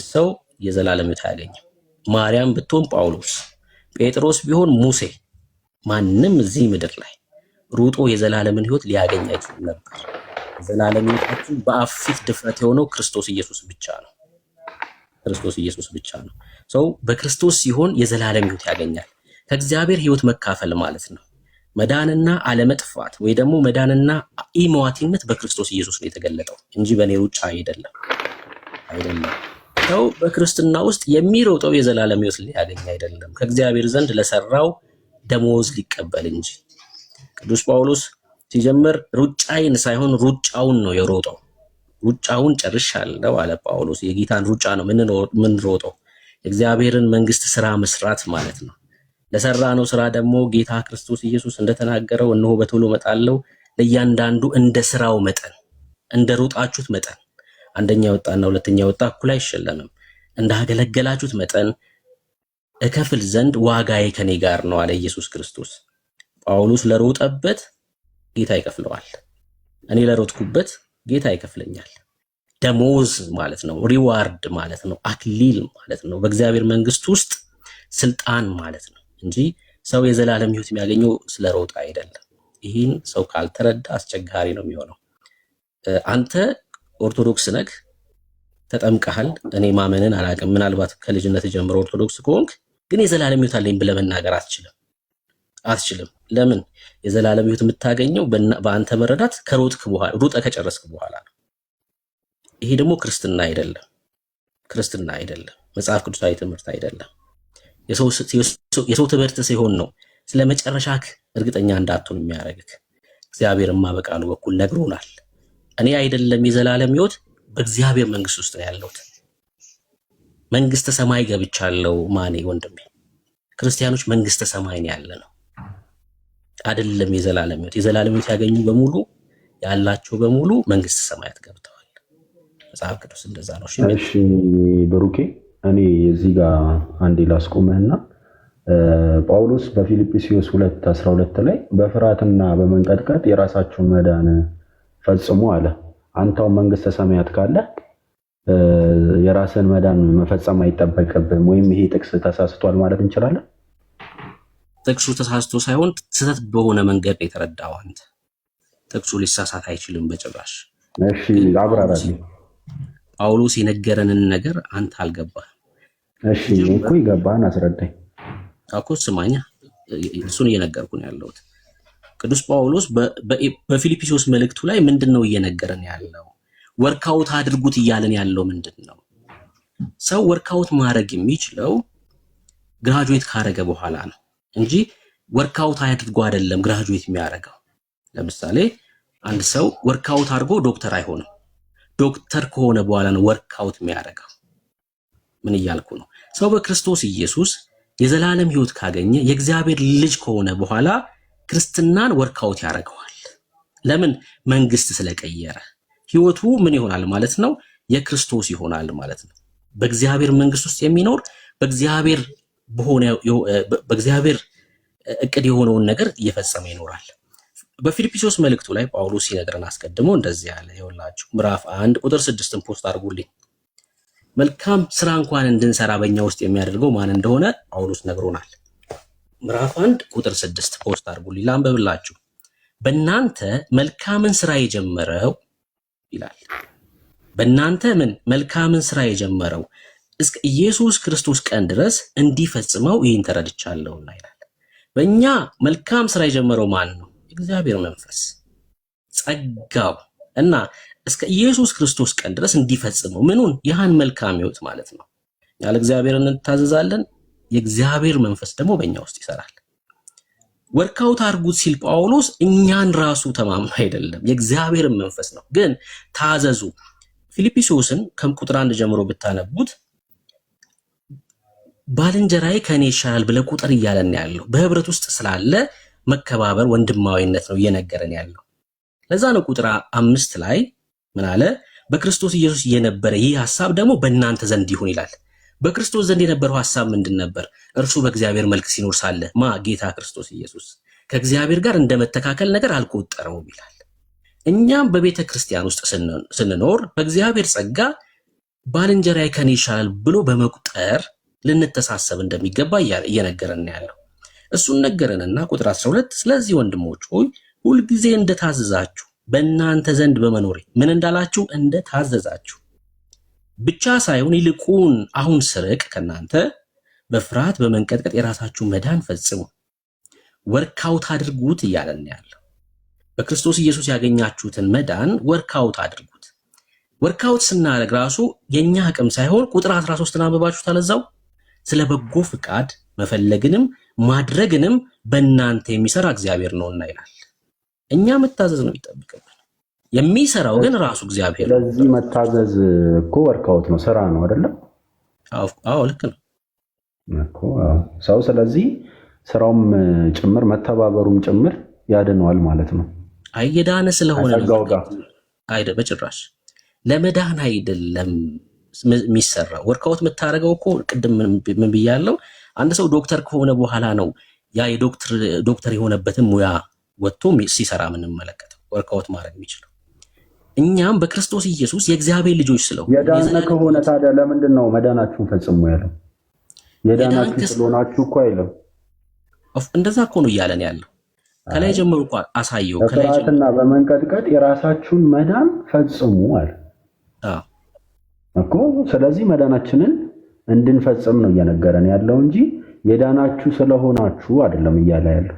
ሰው የዘላለም ሕይወት አያገኝም። ማርያም ብትሆን ጳውሎስ፣ ጴጥሮስ ቢሆን ሙሴ፣ ማንም እዚህ ምድር ላይ ሩጦ የዘላለምን ሕይወት ሊያገኝ አይችልም ነበር። የዘላለም ሕይወታችን በአብ ፊት ድፍረት የሆነው ክርስቶስ ኢየሱስ ብቻ ነው። ክርስቶስ ኢየሱስ ብቻ ነው። ሰው በክርስቶስ ሲሆን የዘላለም ሕይወት ያገኛል። ከእግዚአብሔር ሕይወት መካፈል ማለት ነው። መዳንና አለመጥፋት ወይ ደግሞ መዳንና ኢሟቲነት በክርስቶስ ኢየሱስ ነው የተገለጠው እንጂ በኔ ሩጫ አይደለም። ሰው በክርስትና ውስጥ የሚሮጠው የዘላለም ሕይወት ሊያገኝ አይደለም፣ ከእግዚአብሔር ዘንድ ለሰራው ደሞዝ ሊቀበል እንጂ። ቅዱስ ጳውሎስ ሲጀምር ሩጫዬን ሳይሆን ሩጫውን ነው የሮጠው። ሩጫውን ጨርሻለሁ አለ ጳውሎስ። የጌታን ሩጫ ነው የምንሮጠው፣ የእግዚአብሔርን መንግስት ስራ መስራት ማለት ነው። ለሰራነው ስራ ደግሞ ጌታ ክርስቶስ ኢየሱስ እንደተናገረው እነሆ በቶሎ እመጣለሁ፣ ለእያንዳንዱ እንደ ስራው መጠን፣ እንደ ሮጣችሁት መጠን፣ አንደኛ ወጣና ሁለተኛ ወጣ እኩል አይሸለምም፣ እንዳገለገላችሁት መጠን እከፍል ዘንድ ዋጋዬ ከኔ ጋር ነው አለ ኢየሱስ ክርስቶስ። ጳውሎስ ለሮጠበት ጌታ ይከፍለዋል። እኔ ለሮጥኩበት ጌታ ይከፍለኛል። ደሞዝ ማለት ነው፣ ሪዋርድ ማለት ነው፣ አክሊል ማለት ነው፣ በእግዚአብሔር መንግስት ውስጥ ስልጣን ማለት ነው እንጂ ሰው የዘላለም ሕይወት የሚያገኘው ስለሮጣ አይደለም። ይህን ሰው ካልተረዳ አስቸጋሪ ነው የሚሆነው። አንተ ኦርቶዶክስ ነህ፣ ተጠምቀሃል። እኔ ማመንን አላውቅም። ምናልባት ከልጅነት ጀምሮ ኦርቶዶክስ ከሆንክ ግን የዘላለም ሕይወት አለኝ ብለህ መናገር አትችልም። ለምን? የዘላለም ሕይወት የምታገኘው በአንተ መረዳት ከሮጥክ በኋላ ሩጠ ከጨረስክ በኋላ ነው። ይሄ ደግሞ ክርስትና አይደለም። መጽሐፍ ቅዱሳዊ ትምህርት አይደለም። የሰው ትምህርት ሲሆን ነው ስለ መጨረሻክ እርግጠኛ እንዳትሆን የሚያደርግክ። እግዚአብሔርማ በቃሉ በኩል ነግሮናል። እኔ አይደለም የዘላለም ሕይወት በእግዚአብሔር መንግስት ውስጥ ነው ያለሁት። መንግስተ ሰማይ ገብቻለሁ። ማኔ ወንድሜ፣ ክርስቲያኖች መንግስተ ሰማይ ነው ያለ ነው አይደለም የዘላለም ሕይወት ያገኙ በሙሉ ያላቸው በሙሉ መንግስተ ሰማያት ገብተዋል። መጽሐፍ ቅዱስ እንደዛ ነው። እሺ ብሩኬ፣ እኔ እዚህ ጋር አንዴ ላስቆምህና ጳውሎስ በፊልጵስዩስ 2:12 ላይ በፍርሃትና በመንቀጥቀጥ የራሳችሁን መዳን ፈጽሙ አለ። አንተው መንግስተ ሰማያት ካለ የራስን መዳን መፈጸም አይጠበቅብም፣ ወይም ይሄ ጥቅስ ተሳስቷል ማለት እንችላለን? ጥቅሱ ተሳስቶ ሳይሆን ስህተት በሆነ መንገድ ነው የተረዳው። አንተ ጥቅሱ ሊሳሳት አይችልም በጭራሽ። እሺ አብራራልኝ። ጳውሎስ የነገረንን ነገር አንተ አልገባህም። እሺ እኮ ይገባህን አስረዳኝ። አኮ ስማኛ፣ እሱን እየነገርኩ ነው ያለሁት። ቅዱስ ጳውሎስ በፊልጵስዩስ መልእክቱ ላይ ምንድን ነው እየነገረን ያለው? ወርካውት አድርጉት እያለን ያለው ምንድን ነው? ሰው ወርክአውት ማድረግ የሚችለው ግራጁዌት ካረገ በኋላ ነው እንጂ ወርክአውት አድርጎ አይደለም ግራጁዌት የሚያደርገው። ለምሳሌ አንድ ሰው ወርክአውት አድርጎ ዶክተር አይሆንም። ዶክተር ከሆነ በኋላ ነው ወርክአውት የሚያደርገው። ምን እያልኩ ነው? ሰው በክርስቶስ ኢየሱስ የዘላለም ሕይወት ካገኘ የእግዚአብሔር ልጅ ከሆነ በኋላ ክርስትናን ወርክአውት ያደርገዋል። ለምን? መንግስት ስለቀየረ ሕይወቱ ምን ይሆናል ማለት ነው? የክርስቶስ ይሆናል ማለት ነው። በእግዚአብሔር መንግስት ውስጥ የሚኖር በእግዚአብሔር እቅድ የሆነውን ነገር እየፈጸመ ይኖራል። በፊልጵስዩስ መልእክቱ ላይ ጳውሎስ ሲነግረን አስቀድሞ እንደዚህ ያለ ይኸውላችሁ፣ ምዕራፍ 1 ቁጥር 6ን ፖስት አድርጉልኝ። መልካም ስራ እንኳን እንድንሰራ በእኛ ውስጥ የሚያደርገው ማን እንደሆነ ጳውሎስ ነግሮናል። ምዕራፍ 1 ቁጥር 6 ፖስት አድርጉልኝ ላንብብላችሁ። በእናንተ መልካምን ስራ የጀመረው ይላል። በእናንተ ምን መልካምን ስራ የጀመረው እስከ ኢየሱስ ክርስቶስ ቀን ድረስ እንዲፈጽመው ይህን ተረድቻለሁና ይላል። በእኛ መልካም ስራ የጀመረው ማን ነው? እግዚአብሔር መንፈስ ጸጋው እና እስከ ኢየሱስ ክርስቶስ ቀን ድረስ እንዲፈጽመው ምኑን? ያህን መልካም ሕይወት ማለት ነው። ያለ እግዚአብሔር እንታዘዛለን፣ የእግዚአብሔር መንፈስ ደግሞ በእኛ ውስጥ ይሰራል። ወርክአውት አድርጉት ሲል ጳውሎስ እኛን ራሱ ተማምኖ አይደለም፣ የእግዚአብሔር መንፈስ ነው። ግን ታዘዙ። ፊልጵስዩስን ከቁጥር 1 ጀምሮ ብታነቡት ባልንጀራዬ ከኔ ይሻላል ብለህ ቁጥር እያለን ያለው በህብረት ውስጥ ስላለ መከባበር ወንድማዊነት ነው እየነገረን ያለው። ለዛ ነው ቁጥር 5 ላይ ምን አለ? በክርስቶስ ኢየሱስ የነበረ ይህ ሐሳብ ደግሞ በእናንተ ዘንድ ይሁን ይላል። በክርስቶስ ዘንድ የነበረው ሐሳብ ምንድን ነበር? እርሱ በእግዚአብሔር መልክ ሲኖር ሳለ ጌታ ክርስቶስ ኢየሱስ ከእግዚአብሔር ጋር እንደመተካከል ነገር አልቆጠረውም ይላል። እኛም በቤተ ክርስቲያን ውስጥ ስንኖር በእግዚአብሔር ጸጋ ባልንጀራዬ ከኔ ይሻላል ብሎ በመቁጠር ልንተሳሰብ እንደሚገባ እየነገረን ያለው እሱን ነገረንና ቁጥር 12 ስለዚህ ወንድሞች ሆይ ሁልጊዜ እንደታዘዛችሁ በእናንተ ዘንድ በመኖሬ ምን እንዳላችሁ እንደታዘዛችሁ ብቻ ሳይሆን ይልቁን አሁን ስርቅ ከናንተ በፍርሃት በመንቀጥቀጥ የራሳችሁ መዳን ፈጽሙ፣ ወርክአውት አድርጉት እያለን ያለው። በክርስቶስ ኢየሱስ ያገኛችሁትን መዳን ወርክአውት አድርጉት። ወርክአውት ስናደርግ ራሱ የኛ አቅም ሳይሆን ቁጥር 13 አንብባችሁ ታለዛው ስለ በጎ ፍቃድ መፈለግንም ማድረግንም በእናንተ የሚሰራ እግዚአብሔር ነውና ይላል። እኛ መታዘዝ ነው የሚጠብቅብን፣ የሚሰራው ግን ራሱ እግዚአብሔር ነው። ስለዚህ መታዘዝ እኮ ወርክአውት ነው፣ ስራ ነው አይደለም? አዎ ልክ ነው እኮ ሰው። ስለዚህ ስራውም ጭምር መተባበሩም ጭምር ያድነዋል ማለት ነው። የዳነ ስለሆነ አይደ በጭራሽ ለመዳን አይደለም የሚሰራው። ወርክአውት የምታደርገው እኮ ቅድም ምን ብያለሁ? አንድ ሰው ዶክተር ከሆነ በኋላ ነው ያ ዶክተር የሆነበትን ሙያ ወጥቶ ሲሰራ የምንመለከተው ወርክአውት ማድረግ የሚችለው። እኛም በክርስቶስ ኢየሱስ የእግዚአብሔር ልጆች ስለሆነ የዳነ ከሆነ ታዲያ ለምንድን ነው መዳናችሁን ፈጽሙ ያለው? የዳናችሁ ስለሆናችሁ እኮ አይልም። እንደዛ እኮ ነው እያለን ያለው። ከላይ ጀምሮ እኮ አሳየው። በፍርሃትና በመንቀጥቀጥ የራሳችሁን መዳን ፈጽሙ አለ እኮ። ስለዚህ መዳናችንን እንድንፈጽም ነው እየነገረን ያለው እንጂ የዳናችሁ ስለሆናችሁ አይደለም እያለ ያለው።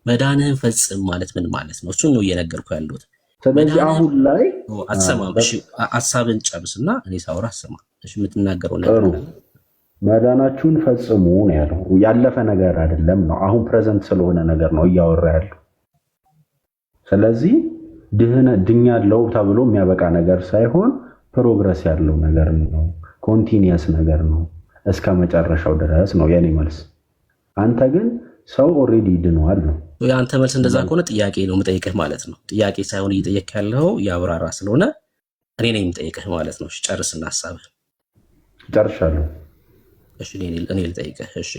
መዳንህን ፈጽም ማለት ምን ማለት ነው? እሱን ነው እየነገርኩ ያለሁት። ስለዚህ አሁን ላይ አትሰማም። እሺ ሐሳብን ጨርስና እኔ ሳወራ አሰማ። እሺ የምትናገረው ነገር መዳናችሁን ፈጽሙ ነው ያለው። ያለፈ ነገር አይደለም ነው፣ አሁን ፕሬዘንት ስለሆነ ነገር ነው እያወራ ያለው። ስለዚህ ድኛለሁ ተብሎ የሚያበቃ ነገር ሳይሆን ፕሮግረስ ያለው ነገር ነው፣ ኮንቲኒየስ ነገር ነው፣ እስከ መጨረሻው ድረስ ነው የኔ መልስ። አንተ ግን ሰው ኦልሬዲ ድኗል ነው የአንተ መልስ። እንደዛ ከሆነ ጥያቄ ነው የምጠይቅህ ማለት ነው። ጥያቄ ሳይሆን እየጠየቅህ ያለው ያብራራ ስለሆነ እኔ ነኝ የምጠይቅህ ማለት ነው። ጨርስና ሐሳብህ። ጨርሻለሁ። እሺ እኔ ልጠይቅህ። እሺ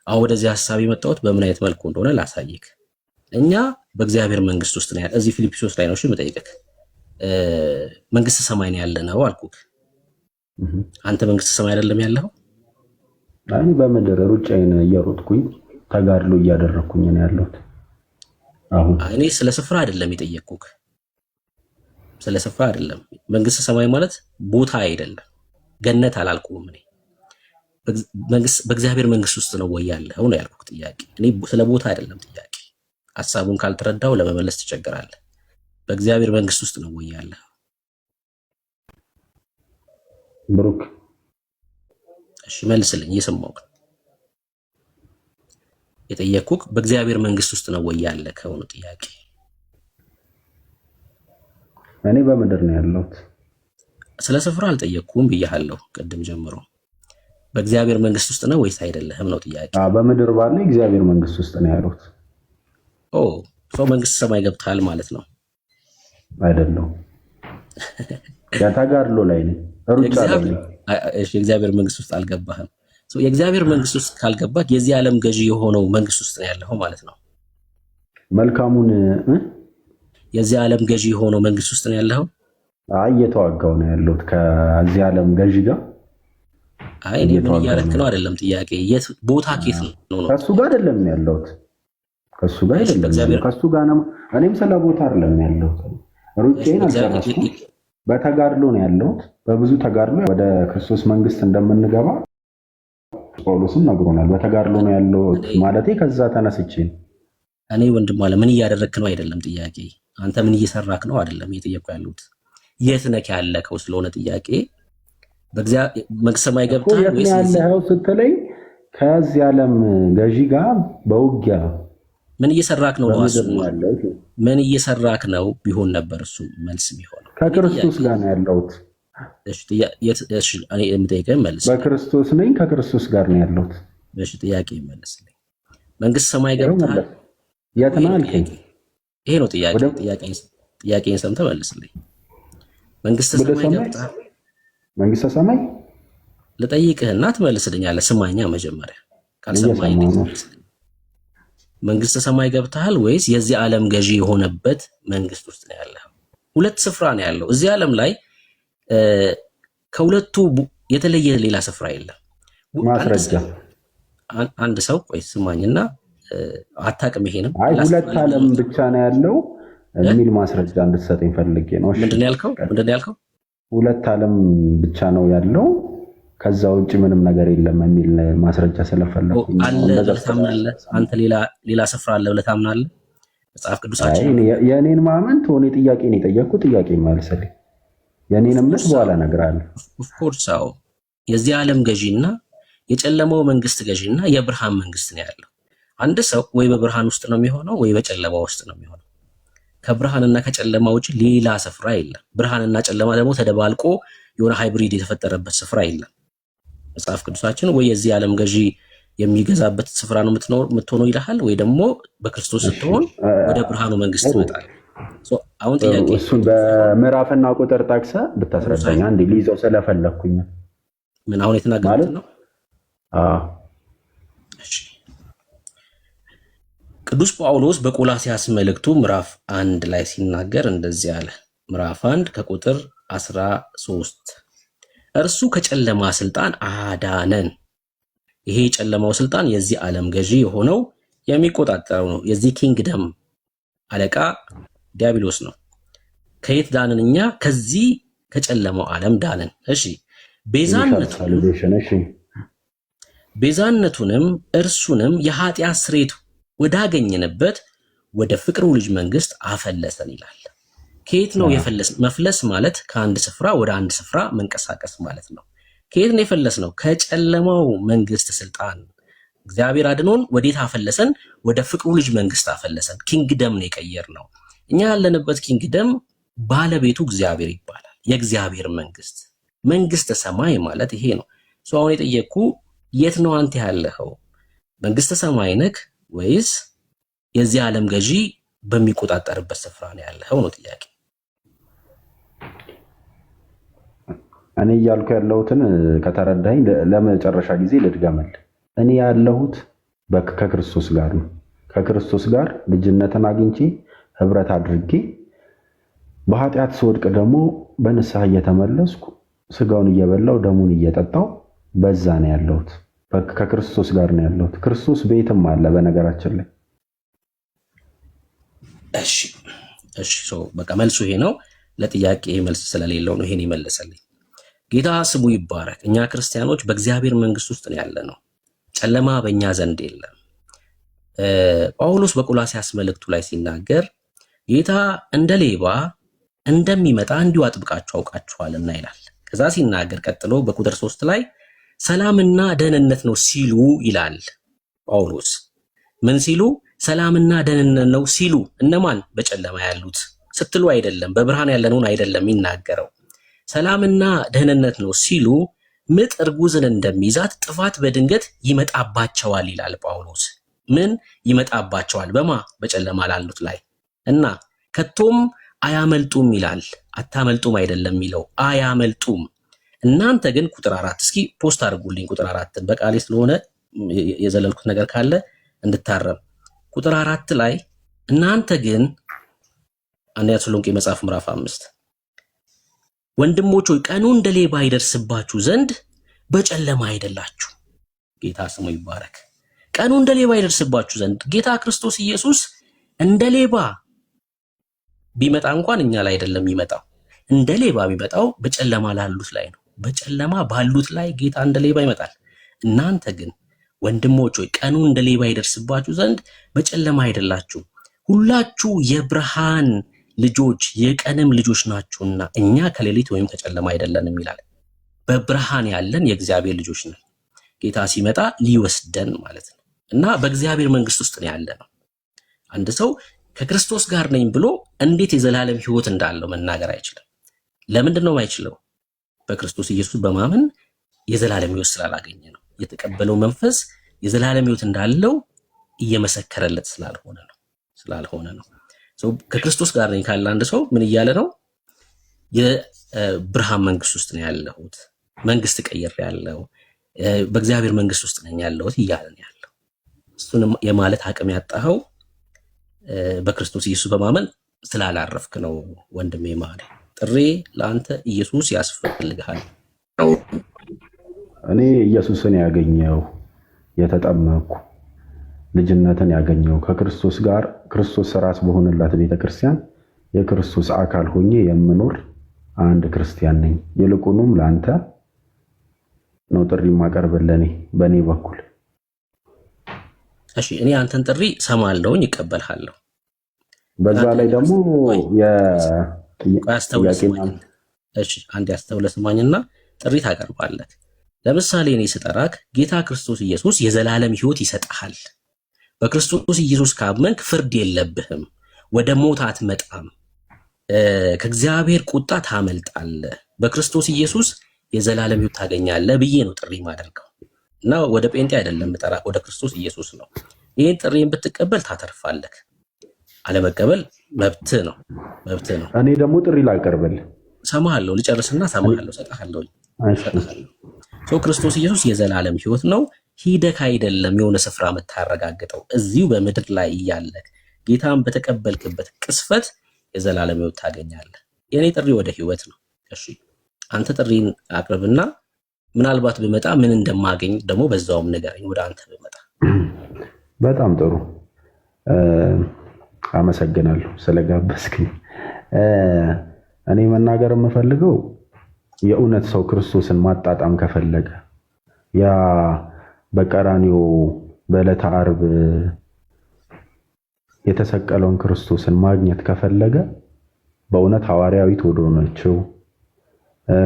አሁን ወደዚህ ሐሳብ የመጣሁት በምን አይነት መልኩ እንደሆነ ላሳይክ። እኛ በእግዚአብሔር መንግስት ውስጥ ነው ያለ። እዚህ ፊልጵስዩስ ላይ ነው እሺ የምጠይቅህ። መንግስተ ሰማይ ነው ያለ ነው አልኩክ። አንተ መንግስተ ሰማይ አይደለም ያለው? አይ በምድር ሩጫዬን እየሮጥኩኝ ተጋድሎ እያደረኩኝ ነው ያለሁት። አሁን እኔ ስለ ስፍራ አይደለም የጠየቅኩክ፣ ስለ ስፍራ አይደለም። መንግስተ ሰማይ ማለት ቦታ አይደለም፣ ገነት አላልኩም እኔ። በእግዚአብሔር መንግስት ውስጥ ነው ወይ ያለው ነው ያልኩክ ጥያቄ። እኔ ስለ ቦታ አይደለም ጥያቄ። ሐሳቡን ካልተረዳው ለመመለስ ትቸገራለህ። በእግዚአብሔር መንግስት ውስጥ ነው ወይ ያለው? ብሩክ እሺ መልስልኝ፣ እየሰማሁህ የጠየቅኩህ በእግዚአብሔር መንግስት ውስጥ ነው ወይ ያለከው ነው ጥያቄ። እኔ በምድር ነው ያለሁት። ስለ ስፍራ አልጠየቅኩም ብያለሁ ቅድም ጀምሮ። በእግዚአብሔር መንግስት ውስጥ ነው ወይስ አይደለህም ነው ጥያቄ። በምድር ባለ እግዚአብሔር መንግስት ውስጥ ነው ያለሁት። ሰው መንግስት ሰማይ ገብተሃል ማለት ነው? አይደለም፣ ተጋድሎ ላይ ነኝ፣ ሩጫ ላይ ነኝ። እሺ የእግዚአብሔር መንግስት ውስጥ አልገባህም። የእግዚአብሔር መንግስት ውስጥ ካልገባህ የዚህ ዓለም ገዢ የሆነው መንግስት ውስጥ ነው ያለኸው ማለት ነው። መልካሙን የዚህ ዓለም ገዢ የሆነው መንግስት ውስጥ ነው ያለኸው። እየተዋጋው ነው ያለሁት ከዚህ ዓለም ገዢ ጋር። እኔ ምን እያደረክ ነው አይደለም ጥያቄ። የት ቦታ ኬት ነው? ከሱ ጋር አይደለም ያለሁት፣ ከሱ ጋር አይደለም፣ ከሱ ጋር ነው። እኔም ስለ ቦታ አይደለም ያለሁት፣ ሩጬን አልጨረስኩም። በተጋድሎ ነው ያለሁት። በብዙ ተጋድሎ ወደ ክርስቶስ መንግስት እንደምንገባ ጳውሎስም ነግሮናል። በተጋድሎ ነው ያለሁት ማለቴ ከዛ ተነስቼ ነው። እኔ ወንድም አለ ምን እያደረክ ነው አይደለም ጥያቄ። አንተ ምን እየሰራክ ነው አይደለም እየጠየቁ ያሉት። የት ነህ ያለከው ስለሆነ ጥያቄ። መንግስተ ሰማይ ገብተህ ወይስ ያለኸው ስትለኝ ከዚህ ዓለም ገዢ ጋር በውጊያ ምን እየሰራክ ነው? ምን እየሰራክ ነው ቢሆን ነበር እሱ መልስ የሚሆነው። ከክርስቶስ ጋር ነው ያለሁት። እሺ እኔ የምጠይቀኝ መልስ። በክርስቶስ ነኝ፣ ከክርስቶስ ጋር ነው ያለሁት። እሺ ጥያቄ መልስልኝ። መንግስተ ሰማይ ገብተሃል? የት ነህ አልከኝ። ይሄ ነው ጥያቄ። ጥያቄን ሰምተህ መልስልኝ። መንግስተ ሰማይ ገብተሃል? መንግስተ ሰማይ ልጠይቅህና ትመልስልኛለህ። ስማኛ መጀመሪያ ካልሰማኝ መንግስተ ሰማይ ገብተሃል ወይስ የዚህ ዓለም ገዢ የሆነበት መንግስት ውስጥ ነው ያለው? ሁለት ስፍራ ነው ያለው እዚህ ዓለም ላይ። ከሁለቱ የተለየ ሌላ ስፍራ የለም። ማስረጃ አንድ ሰው ቆይ ስማኝና አታውቅም። ይሄንም ሁለት ዓለም ብቻ ነው ያለው የሚል ማስረጃ እንድትሰጠኝ ፈልጌ ነው። ምንድን ነው ያልከው? ሁለት ዓለም ብቻ ነው ያለው ከዛ ውጭ ምንም ነገር የለም የሚል ማስረጃ ስለፈለኩ አለ። አንተ ሌላ ስፍራ አለ ብለህ ታምናለህ? መጽሐፍ ቅዱሳችን የኔን ማመን ሆነ ጥያቄ ነው የጠየቅኩት። ጥያቄ መልስልኝ። የኔን እምነት በኋላ እነግርሃለሁ። ኦፍ ኮርስ አዎ። የዚህ ዓለም ገዢና የጨለማው መንግስት ገዢና የብርሃን መንግስት ነው ያለው። አንድ ሰው ወይ በብርሃን ውስጥ ነው የሚሆነው ወይ በጨለማ ውስጥ ነው የሚሆነው። ከብርሃንና ከጨለማ ውጭ ሌላ ስፍራ የለም። ብርሃንና ጨለማ ደግሞ ተደባልቆ የሆነ ሃይብሪድ የተፈጠረበት ስፍራ የለም። መጽሐፍ ቅዱሳችን ወይ የዚህ ዓለም ገዢ የሚገዛበት ስፍራ ነው የምትሆነው ይልሃል፣ ወይ ደግሞ በክርስቶስ ስትሆን ወደ ብርሃኑ መንግስት ትመጣለህ። አሁን ጥያቄ እሱን በምዕራፍና ቁጥር ጠቅሰህ ብታስረዳኝ አንዴ ልይዘው ስለፈለኩኝ። ምን አሁን የተናገሩት ነው? ቅዱስ ጳውሎስ በቆላስያስ መልእክቱ ምዕራፍ 1 ላይ ሲናገር እንደዚህ አለ። ምዕራፍ 1 ከቁጥር 13 እርሱ ከጨለማ ስልጣን አዳነን። ይሄ የጨለማው ስልጣን የዚህ ዓለም ገዢ የሆነው የሚቆጣጠረው ነው። የዚህ ኪንግደም አለቃ ዲያብሎስ ነው። ከየት ዳንን እኛ? ከዚህ ከጨለማው ዓለም ዳንን። እሺ ቤዛነቱንም እርሱንም የኃጢአት ስርየት ወዳገኘንበት ወደ ፍቅሩ ልጅ መንግስት አፈለሰን ይላል። ከየት ነው መፍለስ ማለት ከአንድ ስፍራ ወደ አንድ ስፍራ መንቀሳቀስ ማለት ነው። ከየት ነው የፈለስ ነው? ከጨለማው መንግስት ስልጣን እግዚአብሔር አድኖን ወዴት አፈለሰን? ወደ ፍቅሩ ልጅ መንግስት አፈለሰን። ኪንግደም ነው የቀየር ነው። እኛ ያለንበት ኪንግደም ባለቤቱ እግዚአብሔር ይባላል። የእግዚአብሔር መንግስት መንግስተ ሰማይ ማለት ይሄ ነው። አሁን የጠየቅኩ የት ነው አንተ ያለኸው? መንግስተ ሰማይ ነክ ወይስ የዚህ ዓለም ገዢ በሚቆጣጠርበት ስፍራ ነው ያለኸው ነው ጥያቄ። እኔ እያልኩ ያለሁትን ከተረዳኝ ለመጨረሻ ጊዜ ልድገመል። እኔ ያለሁት ከክርስቶስ ጋር ነው። ከክርስቶስ ጋር ልጅነትን አግኝቼ ህብረት አድርጌ በኃጢአት ስወድቅ ደግሞ በንስሐ እየተመለስኩ ስጋውን እየበላው ደሙን እየጠጣው በዛ ነው ያለሁት። ከክርስቶስ ጋር ነው ያለሁት። ክርስቶስ ቤትም አለ በነገራችን ላይ። እሺ በቃ መልሱ ይሄ ነው። ለጥያቄ መልስ ስለሌለው ነው ይሄን ይመለሰልኝ። ጌታ ስሙ ይባረክ። እኛ ክርስቲያኖች በእግዚአብሔር መንግስት ውስጥ ነው ያለ ነው። ጨለማ በእኛ ዘንድ የለም። ጳውሎስ በቆላስያስ መልእክቱ ላይ ሲናገር ጌታ እንደ ሌባ እንደሚመጣ እንዲሁ አጥብቃችሁ አውቃችኋልና ይላል። ከዛ ሲናገር ቀጥሎ በቁጥር 3 ላይ ሰላምና ደህንነት ነው ሲሉ ይላል ጳውሎስ። ምን ሲሉ? ሰላምና ደህንነት ነው ሲሉ። እነማን? በጨለማ ያሉት ስትሉ አይደለም፣ በብርሃን ያለነውን አይደለም የሚናገረው። ሰላምና ደህንነት ነው ሲሉ ምጥ እርጉዝን እንደሚይዛት ጥፋት በድንገት ይመጣባቸዋል ይላል ጳውሎስ። ምን ይመጣባቸዋል? በማ? በጨለማ ላሉት ላይ እና ከቶም አያመልጡም ይላል። አታመልጡም አይደለም የሚለው፣ አያመልጡም። እናንተ ግን ቁጥር 4 እስኪ ፖስት አድርጉልኝ። ቁጥር 4 በቃሌ ስለሆነ የዘለልኩት ነገር ካለ እንድታረም። ቁጥር 4 ላይ እናንተ ግን አንደኛ ተሰሎንቄ መጽሐፍ ምዕራፍ 5 ወንድሞች ሆይ ቀኑ እንደ ሌባ ይደርስባችሁ ዘንድ በጨለማ አይደላችሁ። ጌታ ስሙ ይባረክ። ቀኑ እንደ ሌባ ይደርስባችሁ ዘንድ ጌታ ክርስቶስ ኢየሱስ እንደ ሌባ ቢመጣ እንኳን እኛ ላይ አይደለም የሚመጣው። እንደ ሌባ ቢመጣው በጨለማ ላሉት ላይ ነው። በጨለማ ባሉት ላይ ጌታ እንደ ሌባ ይመጣል። እናንተ ግን ወንድሞች ሆይ ቀኑ እንደ ሌባ ይደርስባችሁ ዘንድ በጨለማ አይደላችሁ፣ ሁላችሁ የብርሃን ልጆች የቀንም ልጆች ናችሁና እኛ ከሌሊት ወይም ከጨለማ አይደለንም ይላል። በብርሃን ያለን የእግዚአብሔር ልጆች ነን። ጌታ ሲመጣ ሊወስደን ማለት ነው እና በእግዚአብሔር መንግስት ውስጥ ነው ያለ ነው። አንድ ሰው ከክርስቶስ ጋር ነኝ ብሎ እንዴት የዘላለም ህይወት እንዳለው መናገር አይችልም። ለምንድን ነው የማይችለው? በክርስቶስ ኢየሱስ በማመን የዘላለም ህይወት ስላላገኘ ነው። የተቀበለው መንፈስ የዘላለም ህይወት እንዳለው እየመሰከረለት ስላልሆነ ነው። ከክርስቶስ ጋር ነኝ ካለ አንድ ሰው ምን እያለ ነው? የብርሃን መንግስት ውስጥ ነው ያለሁት፣ መንግስት ቀይር ያለው በእግዚአብሔር መንግስት ውስጥ ነኝ ያለሁት እያለ ነው ያለው። እሱን የማለት አቅም ያጣኸው በክርስቶስ ኢየሱስ በማመን ስላላረፍክ ነው ወንድሜ። ማለ ጥሪ ለአንተ ኢየሱስ ያስፈልግሃል። እኔ ኢየሱስን ያገኘው የተጠመቅኩ ልጅነትን ያገኘው ከክርስቶስ ጋር ክርስቶስ ራስ በሆነላት ቤተክርስቲያን የክርስቶስ አካል ሆኜ የምኖር አንድ ክርስቲያን ነኝ። ይልቁንም ለአንተ ነው ጥሪ ማቀርብልህ በእኔ በኩል። እሺ እኔ አንተን ጥሪ ሰማለሁኝ ይቀበልሃለሁ። በዛ ላይ ደግሞ እሺ አንድ ያስተውለ ስማኝና ጥሪ ታቀርባለህ። ለምሳሌ እኔ ስጠራክ ጌታ ክርስቶስ ኢየሱስ የዘላለም ህይወት ይሰጣል። በክርስቶስ ኢየሱስ ካመንክ ፍርድ የለብህም፣ ወደ ሞት አትመጣም፣ ከእግዚአብሔር ቁጣ ታመልጣለህ፣ በክርስቶስ ኢየሱስ የዘላለም ህይወት ታገኛለህ ብዬ ነው ጥሪ ማደርገው እና ወደ ጴንጤ አይደለም ምጠራክ፣ ወደ ክርስቶስ ኢየሱስ ነው። ይህን ጥሪን ብትቀበል ታተርፋለህ፣ አለመቀበል መብትህ ነው። እኔ ደግሞ ጥሪ ላቀርብልህ። ሰማሃለሁ፣ ልጨርስና ሰማሃለሁ፣ ሰጣሃለሁ። ክርስቶስ ኢየሱስ የዘላለም ህይወት ነው። ሂደክ አይደለም የሆነ ስፍራ የምታረጋግጠው፣ እዚሁ በምድር ላይ እያለህ ጌታን በተቀበልክበት ቅስፈት የዘላለም ህይወት ታገኛለህ። የኔ ጥሪ ወደ ህይወት ነው። እሺ አንተ ጥሪን አቅርብና ምናልባት ብመጣ ምን እንደማገኝ ደግሞ በዛውም ንገረኝ። ወደ አንተ ብመጣ። በጣም ጥሩ አመሰግናለሁ ስለጋበዝክኝ። እኔ መናገር የምፈልገው የእውነት ሰው ክርስቶስን ማጣጣም ከፈለገ ያ በቀራንዮ በዕለተ ዓርብ የተሰቀለውን ክርስቶስን ማግኘት ከፈለገ በእውነት ሐዋርያዊት ወደ ሆነችው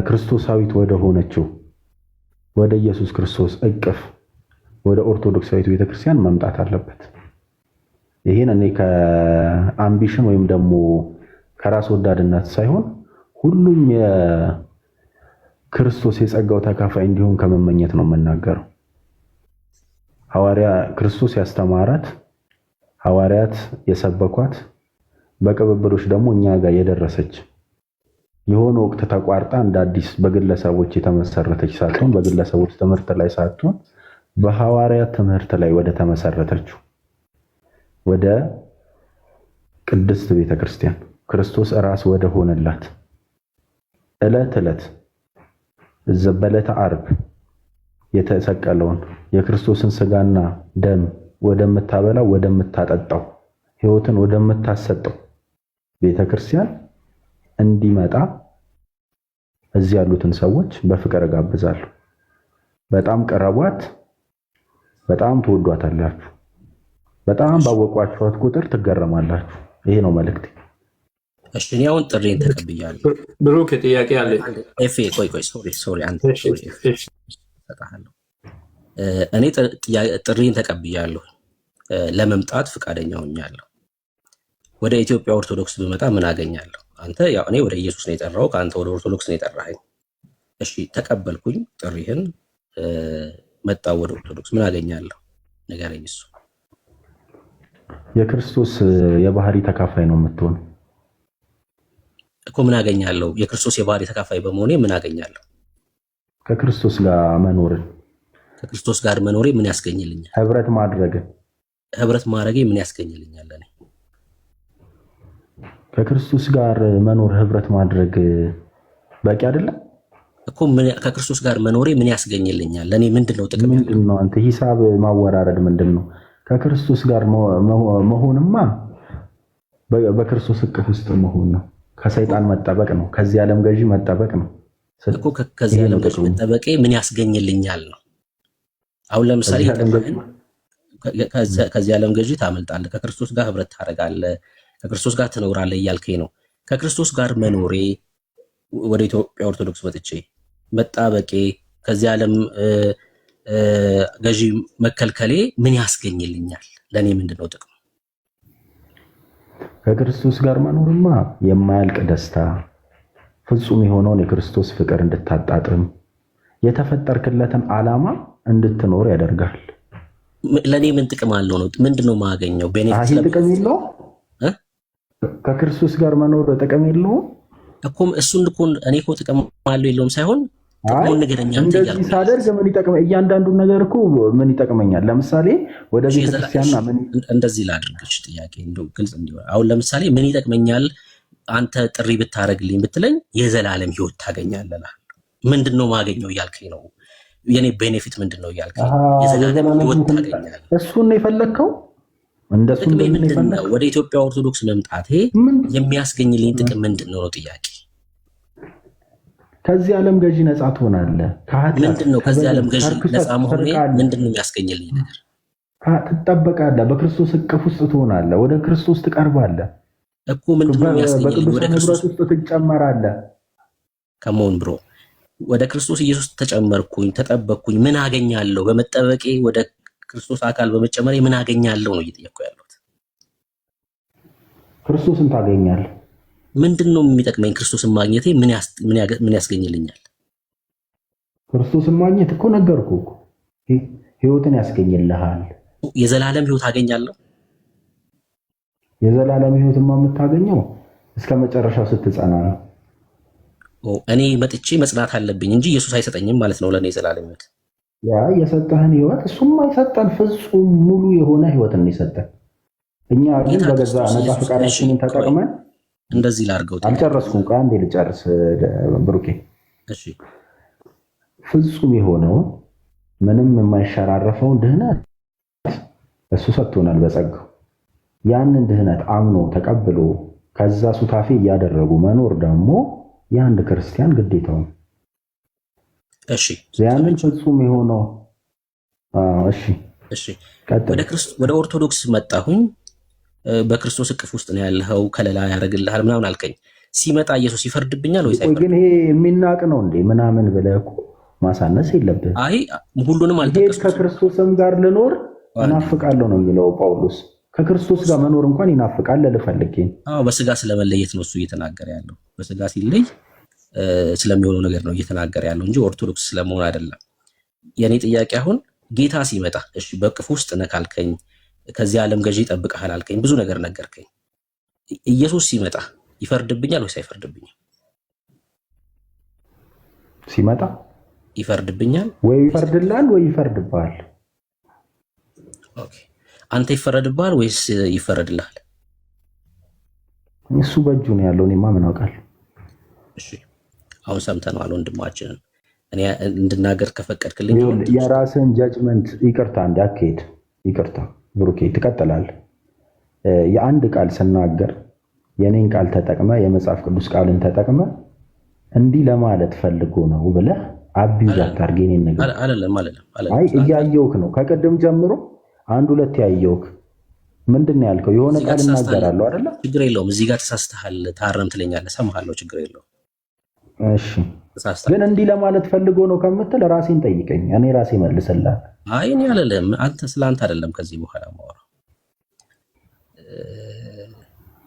ክርስቶሳዊት ወደ ሆነችው ወደ ኢየሱስ ክርስቶስ እቅፍ ወደ ኦርቶዶክሳዊት ቤተክርስቲያን መምጣት አለበት። ይሄን እኔ ከአምቢሽን ወይም ደግሞ ከራስ ወዳድነት ሳይሆን ሁሉም የክርስቶስ የጸጋው ተካፋይ እንዲሆን ከመመኘት ነው የምናገረው። ሐዋርያ ክርስቶስ ያስተማራት ሐዋርያት የሰበኳት በቅብብሎች ደግሞ እኛ ጋር የደረሰች የሆነ ወቅት ተቋርጣ እንደ አዲስ በግለሰቦች የተመሰረተች ሳትሆን በግለሰቦች ትምህርት ላይ ሳትሆን በሐዋርያት ትምህርት ላይ ወደ ተመሰረተችው ወደ ቅድስት ቤተክርስቲያን ክርስቶስ ራስ ወደ ሆነላት ዕለት በዕለተ ዓርብ የተሰቀለውን የክርስቶስን ስጋና ደም ወደምታበላው ወደምታጠጣው ሕይወትን ወደምታሰጠው ቤተክርስቲያን እንዲመጣ እዚህ ያሉትን ሰዎች በፍቅር ጋብዛለሁ። በጣም ቀረቧት፣ በጣም ትወዷታላችሁ፣ በጣም ባወቋችኋት ቁጥር ትገረማላችሁ። ይሄ ነው መልእክቴ። እሺ እኔ አሁን ጥሪን ተቀብያለሁ። ብሩክ ጥያቄ አለ። ኤፌ ቆይ ሶሪ አንተ እሰጥሃለሁ። እኔ ጥሪን ተቀብያለሁ፣ ለመምጣት ፈቃደኛ ሆኛለሁ። ወደ ኢትዮጵያ ኦርቶዶክስ ብመጣ ምን አገኛለሁ? አንተ ያው እኔ ወደ ኢየሱስ ነው የጠራው፣ ከአንተ ወደ ኦርቶዶክስ ነው የጠራኸኝ። እሺ ተቀበልኩኝ ጥሪህን፣ መጣው ወደ ኦርቶዶክስ፣ ምን አገኛለሁ? ንገረኝ። እሱ የክርስቶስ የባህሪ ተካፋይ ነው የምትሆነው እኮ። ምን አገኛለሁ? የክርስቶስ የባህሪ ተካፋይ በመሆኔ ምን አገኛለሁ? ከክርስቶስ ጋር መኖርን። ከክርስቶስ ጋር መኖሬ ምን ያስገኝልኛል? ህብረት ማድረግን። ህብረት ማድረጌ ምን ያስገኝልኛል? እኔ ከክርስቶስ ጋር መኖር ህብረት ማድረግ በቂ አይደለም እኮ። ከክርስቶስ ጋር መኖሬ ምን ያስገኝልኛል? ለኔ ምንድነው ጥቅም? ምንድነው አንተ ሂሳብ ማወራረድ ምንድነው? ከክርስቶስ ጋር መሆንማ በክርስቶስ እቅፍ ውስጥ መሆን ነው። ከሰይጣን መጠበቅ ነው። ከዚህ ዓለም ገዢ መጠበቅ ነው እኮ። ከዚህ ዓለም ገዢ መጠበቄ ምን ያስገኝልኛል ነው። አሁን ለምሳሌ ከዚህ ዓለም ገዢ ታመልጣለህ፣ ከክርስቶስ ጋር ህብረት ታደርጋለህ፣ ከክርስቶስ ጋር ትኖራለህ እያልከኝ ነው። ከክርስቶስ ጋር መኖሬ፣ ወደ ኢትዮጵያ ኦርቶዶክስ መጥቼ መጣበቄ፣ ከዚህ ዓለም ገዢ መከልከሌ ምን ያስገኝልኛል? ለእኔ ምንድነው ጥቅሙ? ከክርስቶስ ጋር መኖርማ የማያልቅ ደስታ፣ ፍጹም የሆነውን የክርስቶስ ፍቅር እንድታጣጥም፣ የተፈጠርክለትን ዓላማ እንድትኖር ያደርጋል። ለእኔ ምን ጥቅም አለው ነው? ምንድነው ማገኘው? ቤኔፊት ጥቅም የለው? ከክርስቶስ ጋር መኖር ጥቅም የለው እኮ። እሱን እኮ እኔ እኮ ጥቅም አለው የለውም ሳይሆን ጥቅሙን ንገረኝ። እንደዚህ ሳደርግ ምን ይጠቅም? እያንዳንዱን ነገር እኮ ምን ይጠቅመኛል? ለምሳሌ ወደ ቤተክርስቲያንና ምን እንደዚህ ላድርግሽ፣ ጥያቄ እንደው ግልጽ እንዲሆን። አሁን ለምሳሌ ምን ይጠቅመኛል? አንተ ጥሪ ብታረግልኝ ብትለኝ የዘላለም ህይወት ታገኛለህ። ምንድነው ማገኘው እያልከኝ ነው? የኔ ቤኔፊት ምንድነው እያልከኝ? የዘላለም ህይወት ታገኛለህ። እሱን ነው የፈለግከው? እንደሱ ምንድነው? ወደ ኢትዮጵያ ኦርቶዶክስ መምጣቴ የሚያስገኝልኝ ጥቅም ምንድነው ነው ጥያቄ። ከዚህ ዓለም ገዢ ነፃ ትሆናለህ። ምንድነው ከዚህ ዓለም ገዢ ነፃ መሆኔ ምንድነው የሚያስገኝልኝ ነገር? ትጠበቃለህ። በክርስቶስ እቅፍ ውስጥ ትሆናለህ። ወደ ክርስቶስ ትቀርባለህ እኮ። ምንድነው የሚያስገኝልኝ? ወደ ክርስቶስ ውስጥ ትጨመራለህ። ከመሆን ብሮ ወደ ክርስቶስ ኢየሱስ ተጨመርኩኝ፣ ተጠበቅኩኝ፣ ምን አገኛለሁ? በመጠበቄ ወደ ክርስቶስ አካል በመጨመሬ ምን አገኛለሁ ነው እየጠየቅኩ ያለሁት። ክርስቶስን ታገኛለህ። ምንድነው የሚጠቅመኝ? ክርስቶስን ማግኘቴ ምን ያስገኝልኛል? ክርስቶስን ማግኘት እኮ ነገርኩህ እኮ ህይወትን ያስገኝልሃል። የዘላለም ህይወት አገኛለሁ። የዘላለም ህይወትማ የምታገኘው እስከ መጨረሻው ስትጸና ነው። እኔ መጥቼ መጽናት አለብኝ እንጂ ኢየሱስ አይሰጠኝም ማለት ነው ለእኔ የዘላለም ህይወት። ያ የሰጠህን ህይወት እሱም አይሰጠን፣ ፍጹም ሙሉ የሆነ ህይወትን የሰጠን። እኛ ግን በገዛ ነፃ ፈቃዳችንን ተጠቅመን እንደዚህ ላድርገው። አልጨረስኩም። አንዴ ልጨርስ ብሩኬ። እሺ። ፍጹም የሆነው ምንም የማይሸራረፈውን ድህነት እሱ ሰጥቶናል በጸጋው። ያንን ድህነት አምኖ ተቀብሎ ከዛ ሱታፌ እያደረጉ መኖር ደግሞ የአንድ ክርስቲያን ግዴታው ነው። እሺ። ያንን ፍጹም የሆነው እሺ። ወደ ኦርቶዶክስ መጣሁኝ። በክርስቶስ እቅፍ ውስጥ ነው ያለኸው፣ ከለላ ያደርግልሃል ምናምን አልከኝ። ሲመጣ ኢየሱስ ይፈርድብኛል ወይስ አይፈርድም? ግን ይሄ የሚናቅ ነው እንዴ ምናምን ብለህ እኮ ማሳነስ የለብህም። አይ ሁሉንም አልጠቀስኩም። ከክርስቶስም ጋር ልኖር እናፍቃለሁ ነው የሚለው ጳውሎስ። ከክርስቶስ ጋር መኖር እንኳን ይናፍቃል ልፈልግ። በስጋ ስለመለየት ነው እሱ እየተናገረ ያለው። በስጋ ሲለይ ስለሚሆነው ነገር ነው እየተናገረ ያለው እንጂ ኦርቶዶክስ ስለመሆን አይደለም። የኔ ጥያቄ አሁን ጌታ ሲመጣ እሺ በቅፍ ውስጥ ነህ ካልከኝ፣ ከዚህ ዓለም ገዢ ይጠብቅሃል አልከኝ፣ ብዙ ነገር ነገርከኝ። ኢየሱስ ሲመጣ ይፈርድብኛል ወይስ አይፈርድብኝም? ሲመጣ ይፈርድብኛል ወይ ይፈርድልሃል ወይ ይፈርድብሃል። ኦኬ። አንተ ይፈረድብሃል ወይስ ይፈረድልሃል? እሱ በእጁ ነው ያለው። እኔማ ምን አውቃለሁ? እሺ አሁን ሰምተነዋል ወንድማችንን። እኔ እንድናገር ከፈቀድክልኝ የራስን ጃጅመንት ይቅርታ እንዳትሄድ። ይቅርታ ብሩኬ ትቀጥላለህ። የአንድ ቃል ስናገር የኔን ቃል ተጠቅመ የመጽሐፍ ቅዱስ ቃልን ተጠቅመ እንዲህ ለማለት ፈልጎ ነው ብለህ አቢዩዝ አታርግ። የኔን ነገር አይደለም። አይ እያየውክ ነው ከቀደም ጀምሮ አንድ ሁለት ያየውክ። ምንድን ነው ያልከው? የሆነ ቃል እናገራለሁ አይደለ? ችግር የለውም። እዚህ ጋር ተሳስተሃል፣ ታረም ትለኛለህ፣ ሰማሃለሁ፣ ችግር የለውም። እሺ ግን እንዲህ ለማለት ፈልጎ ነው ከምትል ራሴን ጠይቀኝ፣ እኔ ራሴ መልስልሃለሁ። አይ እኔ አልልም፣ አንተ ስለአንተ አይደለም ከዚህ በኋላ ማወራው።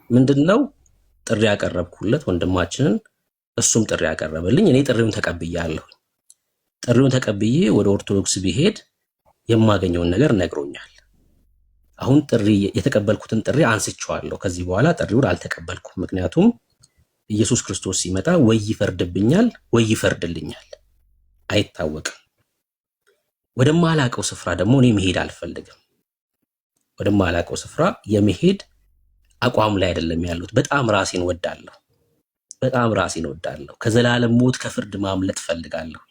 ምንድነው ጥሪ ያቀረብኩለት ወንድማችንን፣ እሱም ጥሪ ያቀረበልኝ፣ እኔ ጥሪውን ተቀብያለሁ። ጥሪውን ተቀብዬ ወደ ኦርቶዶክስ ቢሄድ የማገኘውን ነገር ነግሮኛል። አሁን ጥሪ የተቀበልኩትን ጥሪ አንስቼዋለሁ። ከዚህ በኋላ ጥሪውን አልተቀበልኩም። ምክንያቱም ኢየሱስ ክርስቶስ ሲመጣ ወይ ይፈርድብኛል ወይ ይፈርድልኛል፣ አይታወቅም። ወደማላቀው ስፍራ ደግሞ እኔ መሄድ አልፈልግም። ወደማላቀው ስፍራ የመሄድ አቋም ላይ አይደለም ያሉት። በጣም ራሴን ወዳለሁ፣ በጣም ራሴን ወዳለሁ። ከዘላለም ሞት ከፍርድ ማምለጥ ፈልጋለሁ።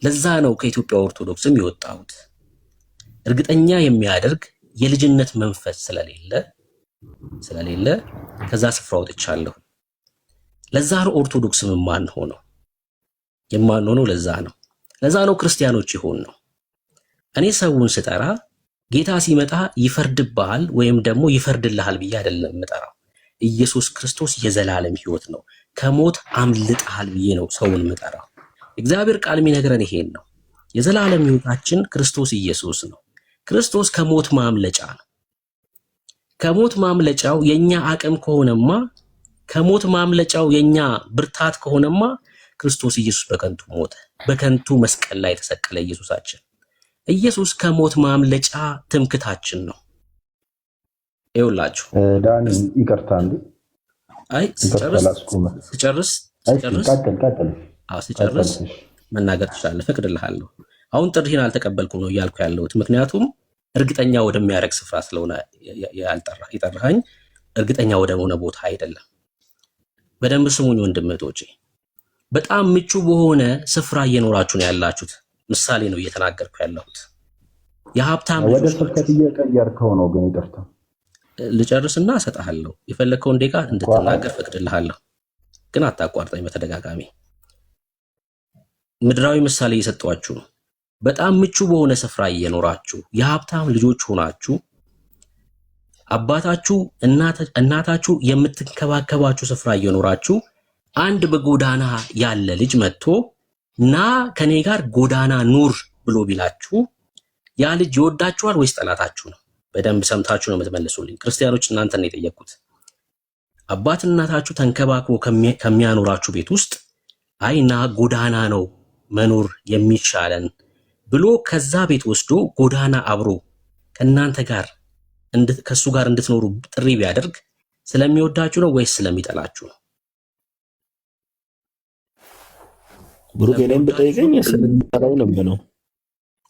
ለዛ ነው ከኢትዮጵያ ኦርቶዶክስም የወጣሁት። እርግጠኛ የሚያደርግ የልጅነት መንፈስ ስለሌለ ከዛ ስፍራ ወጥቻለሁ። ለዛ ነው ኦርቶዶክስም የማንሆነው ለዛ ነው ክርስቲያኖች ይሆን ነው። እኔ ሰውን ስጠራ ጌታ ሲመጣ ይፈርድብሃል ወይም ደግሞ ይፈርድልሃል ብዬ አይደለም የምጠራው። ኢየሱስ ክርስቶስ የዘላለም ሕይወት ነው፣ ከሞት አምልጠሃል ብዬ ነው ሰውን የምጠራው። እግዚአብሔር ቃል የሚነግረን ይሄን ነው። የዘላለም ሕይወታችን ክርስቶስ ኢየሱስ ነው። ክርስቶስ ከሞት ማምለጫ ነው። ከሞት ማምለጫው የኛ አቅም ከሆነማ፣ ከሞት ማምለጫው የኛ ብርታት ከሆነማ ክርስቶስ ኢየሱስ በከንቱ ሞተ፣ በከንቱ መስቀል ላይ የተሰቀለ ኢየሱሳችን። ኢየሱስ ከሞት ማምለጫ ትምክታችን ነው። ይኸውላችሁ ዳኒ ይቅርታ እንዴ፣ አይ ስጨርስ መናገር ትችላለህ፣ ፈቅድልሃለሁ። አሁን ጥሪህን አልተቀበልኩም ነው እያልኩ ያለሁት። ምክንያቱም እርግጠኛ ወደሚያደርግ ስፍራ ስለሆነ የጠራኸኝ፣ እርግጠኛ ወደሆነ ቦታ አይደለም። በደንብ ስሙኝ ወንድም እህቶቼ፣ በጣም ምቹ በሆነ ስፍራ እየኖራችሁ ነው ያላችሁት። ምሳሌ ነው እየተናገርኩ ያለሁት። የሀብታም ወደ ስብከት እየቀየርከው ነው። ግን ይቅርታ ልጨርስና እሰጥሃለሁ። የፈለግከውን ደቂቃ እንድትናገር ፈቅድልሃለሁ፣ ግን አታቋርጠኝ በተደጋጋሚ። ምድራዊ ምሳሌ እየሰጧችሁ ነው። በጣም ምቹ በሆነ ስፍራ እየኖራችሁ የሀብታም ልጆች ሆናችሁ አባታችሁ እናታችሁ የምትንከባከባችሁ ስፍራ እየኖራችሁ አንድ በጎዳና ያለ ልጅ መጥቶ ና ከኔ ጋር ጎዳና ኑር ብሎ ቢላችሁ ያ ልጅ ይወዳችኋል ወይስ ጠላታችሁ ነው? በደንብ ሰምታችሁ ነው የምትመልሱልኝ። ክርስቲያኖች እናንተን ነው የጠየቅኩት። አባት እናታችሁ ተንከባክቦ ከሚያኖራችሁ ቤት ውስጥ አይ ና ጎዳና ነው መኖር የሚሻለን ብሎ ከዛ ቤት ወስዶ ጎዳና አብሮ ከእናንተ ጋር ከሱ ጋር እንድትኖሩ ጥሪ ቢያደርግ ስለሚወዳችሁ ነው ወይስ ስለሚጠላችሁ ነው? ብሩክ እኔም ብጠይቀኝ ስለሚጠላው ነው።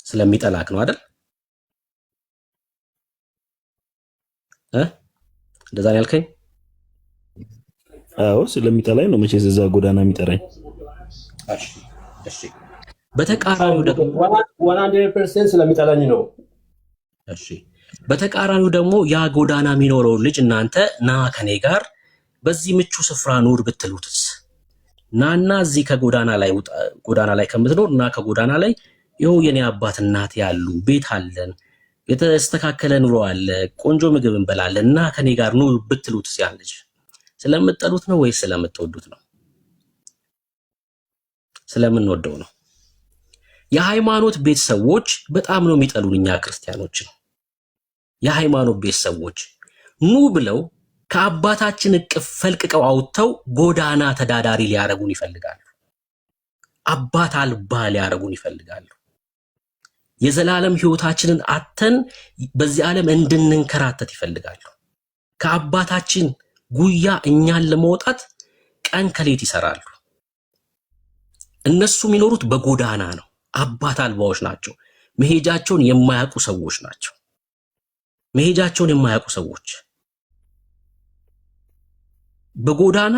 ስለሚጠላክ ነው አይደል? እንደዛ ነው ያልከኝ? አዎ ስለሚጠላኝ ነው። መቼ እዛ ጎዳና የሚጠራኝ? እሺ በተቃራኒው ደግሞ 100% ስለሚጠላኝ ነው። እሺ በተቃራኒው ደግሞ ያ ጎዳና የሚኖረው ልጅ እናንተ ና ከኔ ጋር በዚህ ምቹ ስፍራ ኑር ብትሉትስ? ናና እዚህ ጎዳና ላይ ከምትኖር እና ከጎዳና ላይ ይኸው የኔ አባት እናት ያሉ ቤት አለን፣ የተስተካከለ ኑሮ አለ፣ ቆንጆ ምግብ እንበላለን እና ከኔ ጋር ኑር ብትሉትስ? ያን ልጅ ስለምትጠሉት ነው ወይስ ስለምትወዱት ነው? ስለምንወደው ነው። የሃይማኖት ቤተሰቦች በጣም ነው የሚጠሉን እኛ ክርስቲያኖችን። የሃይማኖት ቤተሰቦች ኑ ብለው ከአባታችን እቅፍ ፈልቅቀው አውጥተው ጎዳና ተዳዳሪ ሊያረጉን ይፈልጋሉ። አባት አልባ ሊያረጉን ይፈልጋሉ። የዘላለም ሕይወታችንን አተን በዚህ ዓለም እንድንንከራተት ይፈልጋሉ። ከአባታችን ጉያ እኛን ለመውጣት ቀን ከሌት ይሰራሉ። እነሱ የሚኖሩት በጎዳና ነው። አባት አልባዎች ናቸው። መሄጃቸውን የማያውቁ ሰዎች ናቸው። መሄጃቸውን የማያውቁ ሰዎች በጎዳና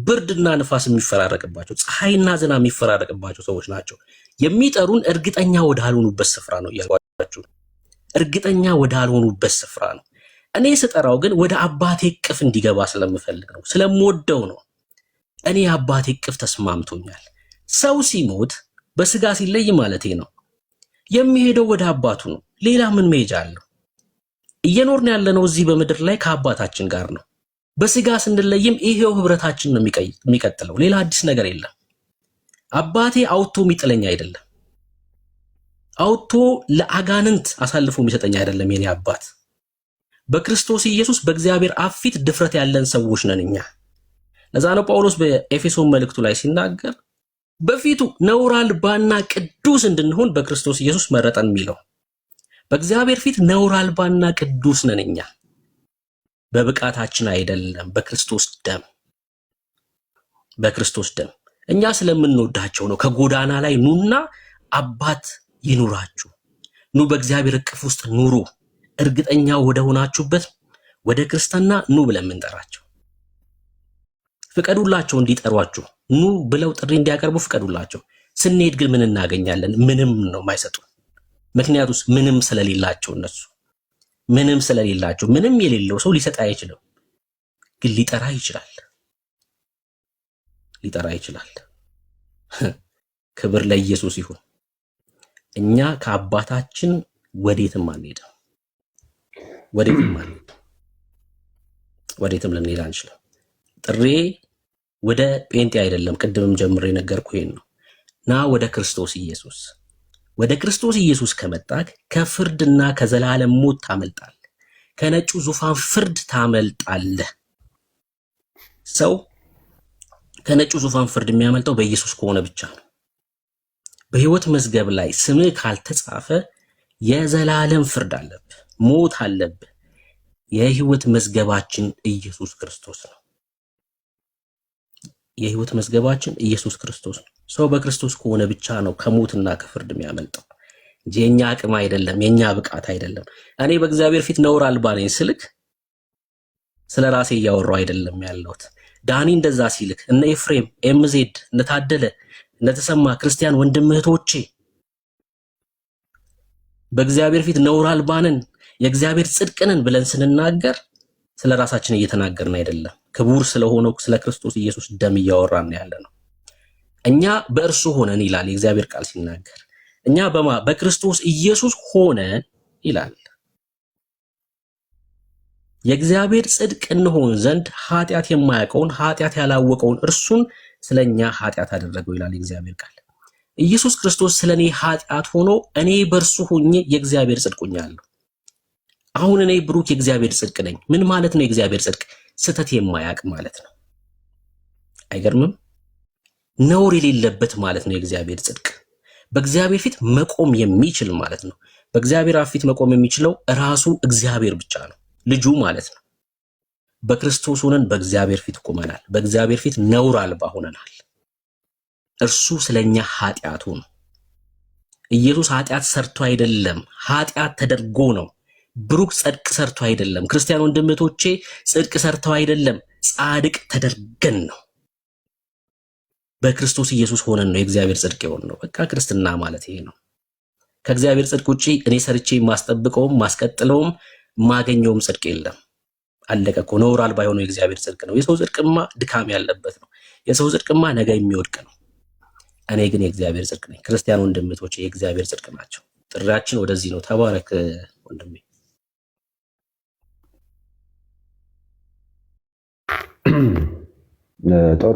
ብርድና ንፋስ የሚፈራረቅባቸው፣ ፀሐይና ዝናብ የሚፈራረቅባቸው ሰዎች ናቸው። የሚጠሩን እርግጠኛ ወዳልሆኑበት ስፍራ ነው እያልኳችሁ። እርግጠኛ ወዳልሆኑበት ስፍራ ነው። እኔ ስጠራው ግን ወደ አባቴ እቅፍ እንዲገባ ስለምፈልግ ነው፣ ስለምወደው ነው። እኔ አባቴ እቅፍ ተስማምቶኛል። ሰው ሲሞት በስጋ ሲለይ ማለቴ ነው የሚሄደው ወደ አባቱ ነው። ሌላ ምን መሄጃ አለው? እየኖርን ያለነው እዚህ በምድር ላይ ከአባታችን ጋር ነው። በስጋ ስንለይም ይሄው ህብረታችን ነው የሚቀጥለው። ሌላ አዲስ ነገር የለም። አባቴ አውጥቶ የሚጥለኝ አይደለም። አውጥቶ ለአጋንንት አሳልፎ የሚሰጠኝ አይደለም። የኔ አባት በክርስቶስ ኢየሱስ በእግዚአብሔር አብ ፊት ድፍረት ያለን ሰዎች ነን እኛ። ለዛ ነው ጳውሎስ በኤፌሶን መልእክቱ ላይ ሲናገር በፊቱ ነውር አልባና ቅዱስ እንድንሆን በክርስቶስ ኢየሱስ መረጠን የሚለው። በእግዚአብሔር ፊት ነውር አልባና ቅዱስ ነን እኛ፣ በብቃታችን አይደለም፣ በክርስቶስ ደም። በክርስቶስ ደም እኛ ስለምንወዳቸው ነው። ከጎዳና ላይ ኑና አባት ይኑራችሁ፣ ኑ በእግዚአብሔር እቅፍ ውስጥ ኑሩ፣ እርግጠኛ ወደ ሆናችሁበት ወደ ክርስትና ኑ ብለን የምንጠራቸው። ፍቀዱላቸው እንዲጠሯችሁ፣ ኑ ብለው ጥሪ እንዲያቀርቡ ፍቀዱላቸው። ስንሄድ ግን ምን እናገኛለን? ምንም ነው የማይሰጡ። ምክንያቱስ ምንም ስለሌላቸው፣ እነሱ ምንም ስለሌላቸው። ምንም የሌለው ሰው ሊሰጥ አይችልም፣ ግን ሊጠራ ይችላል። ሊጠራ ይችላል። ክብር ለኢየሱስ ይሁን። እኛ ከአባታችን ወዴትም አንሄድም፣ ወዴትም ልንሄድ አንችልም። ጥሬ ወደ ጴንጤ አይደለም። ቅድምም ጀምሬ ነገርኩ ይሄን ነው። ና ወደ ክርስቶስ ኢየሱስ። ወደ ክርስቶስ ኢየሱስ ከመጣክ ከፍርድና ከዘላለም ሞት ታመልጣለህ። ከነጩ ዙፋን ፍርድ ታመልጣለህ። ሰው ከነጩ ዙፋን ፍርድ የሚያመልጠው በኢየሱስ ከሆነ ብቻ ነው። በሕይወት መዝገብ ላይ ስምህ ካልተጻፈ የዘላለም ፍርድ አለብህ፣ ሞት አለብህ። የሕይወት መዝገባችን ኢየሱስ ክርስቶስ ነው። የሕይወት መዝገባችን ኢየሱስ ክርስቶስ ነው። ሰው በክርስቶስ ከሆነ ብቻ ነው ከሞትና ከፍርድ የሚያመልጠው እንጂ የኛ አቅም አይደለም፣ የኛ ብቃት አይደለም። እኔ በእግዚአብሔር ፊት ነውር አልባ ነኝ ስልክ ስለ ራሴ እያወራሁ አይደለም ያለሁት። ዳኒ እንደዛ ሲልክ እነ ኤፍሬም፣ ኤምዜድ፣ እነ ታደለ፣ እነ ተሰማ ክርስቲያን ወንድም እህቶቼ በእግዚአብሔር ፊት ነውር አልባ ነን፣ የእግዚአብሔር ጽድቅ ነን ብለን ስንናገር ስለ ራሳችን እየተናገርን አይደለም። ክቡር ስለሆነው ስለ ክርስቶስ ኢየሱስ ደም እያወራን ያለ ነው። እኛ በእርሱ ሆነን ይላል የእግዚአብሔር ቃል ሲናገር። እኛ በክርስቶስ ኢየሱስ ሆነን ይላል የእግዚአብሔር ጽድቅ እንሆን ዘንድ ኃጢአት የማያውቀውን ኃጢአት ያላወቀውን እርሱን ስለኛ ኃጢአት አደረገው ይላል የእግዚአብሔር ቃል። ኢየሱስ ክርስቶስ ስለኔ ኃጢአት ሆኖ እኔ በእርሱ ሆኜ የእግዚአብሔር ጽድቅ ሆኛለሁ። አሁን እኔ ብሩክ የእግዚአብሔር ጽድቅ ነኝ። ምን ማለት ነው? የእግዚአብሔር ጽድቅ ስተት የማያውቅ ማለት ነው። አይገርምም? ነውር የሌለበት ማለት ነው የእግዚአብሔር ጽድቅ። በእግዚአብሔር ፊት መቆም የሚችል ማለት ነው። በእግዚአብሔር ፊት መቆም የሚችለው ራሱ እግዚአብሔር ብቻ ነው፣ ልጁ ማለት ነው። በክርስቶስ ሆነን በእግዚአብሔር ፊት ቆመናል። በእግዚአብሔር ፊት ነውር አልባ ሆነናል። እርሱ ስለኛ ኃጢአቱ ነው። ኢየሱስ ኃጢአት ሰርቶ አይደለም፣ ኃጢአት ተደርጎ ነው። ብሩክ ጽድቅ ሰርቶ አይደለም። ክርስቲያን ወንድምቶቼ ጽድቅ ሰርተው አይደለም፣ ጻድቅ ተደርገን ነው። በክርስቶስ ኢየሱስ ሆነን ነው የእግዚአብሔር ጽድቅ የሆነው። በቃ ክርስትና ማለት ይሄ ነው። ከእግዚአብሔር ጽድቅ ውጪ እኔ ሰርቼ ማስጠብቀውም ማስቀጥለውም ማገኘውም ጽድቅ የለም። አለቀ እኮ። ነውር አልባ የሆነው የእግዚአብሔር ጽድቅ ነው። የሰው ጽድቅማ ድካም ያለበት ነው። የሰው ጽድቅማ ነገ የሚወድቅ ነው። እኔ ግን የእግዚአብሔር ጽድቅ ነኝ። ክርስቲያን ወንድምቶቼ የእግዚአብሔር ጽድቅ ናቸው። ጥሪያችን ወደዚህ ነው። ተባረክ ወንድሜ። ጥሩ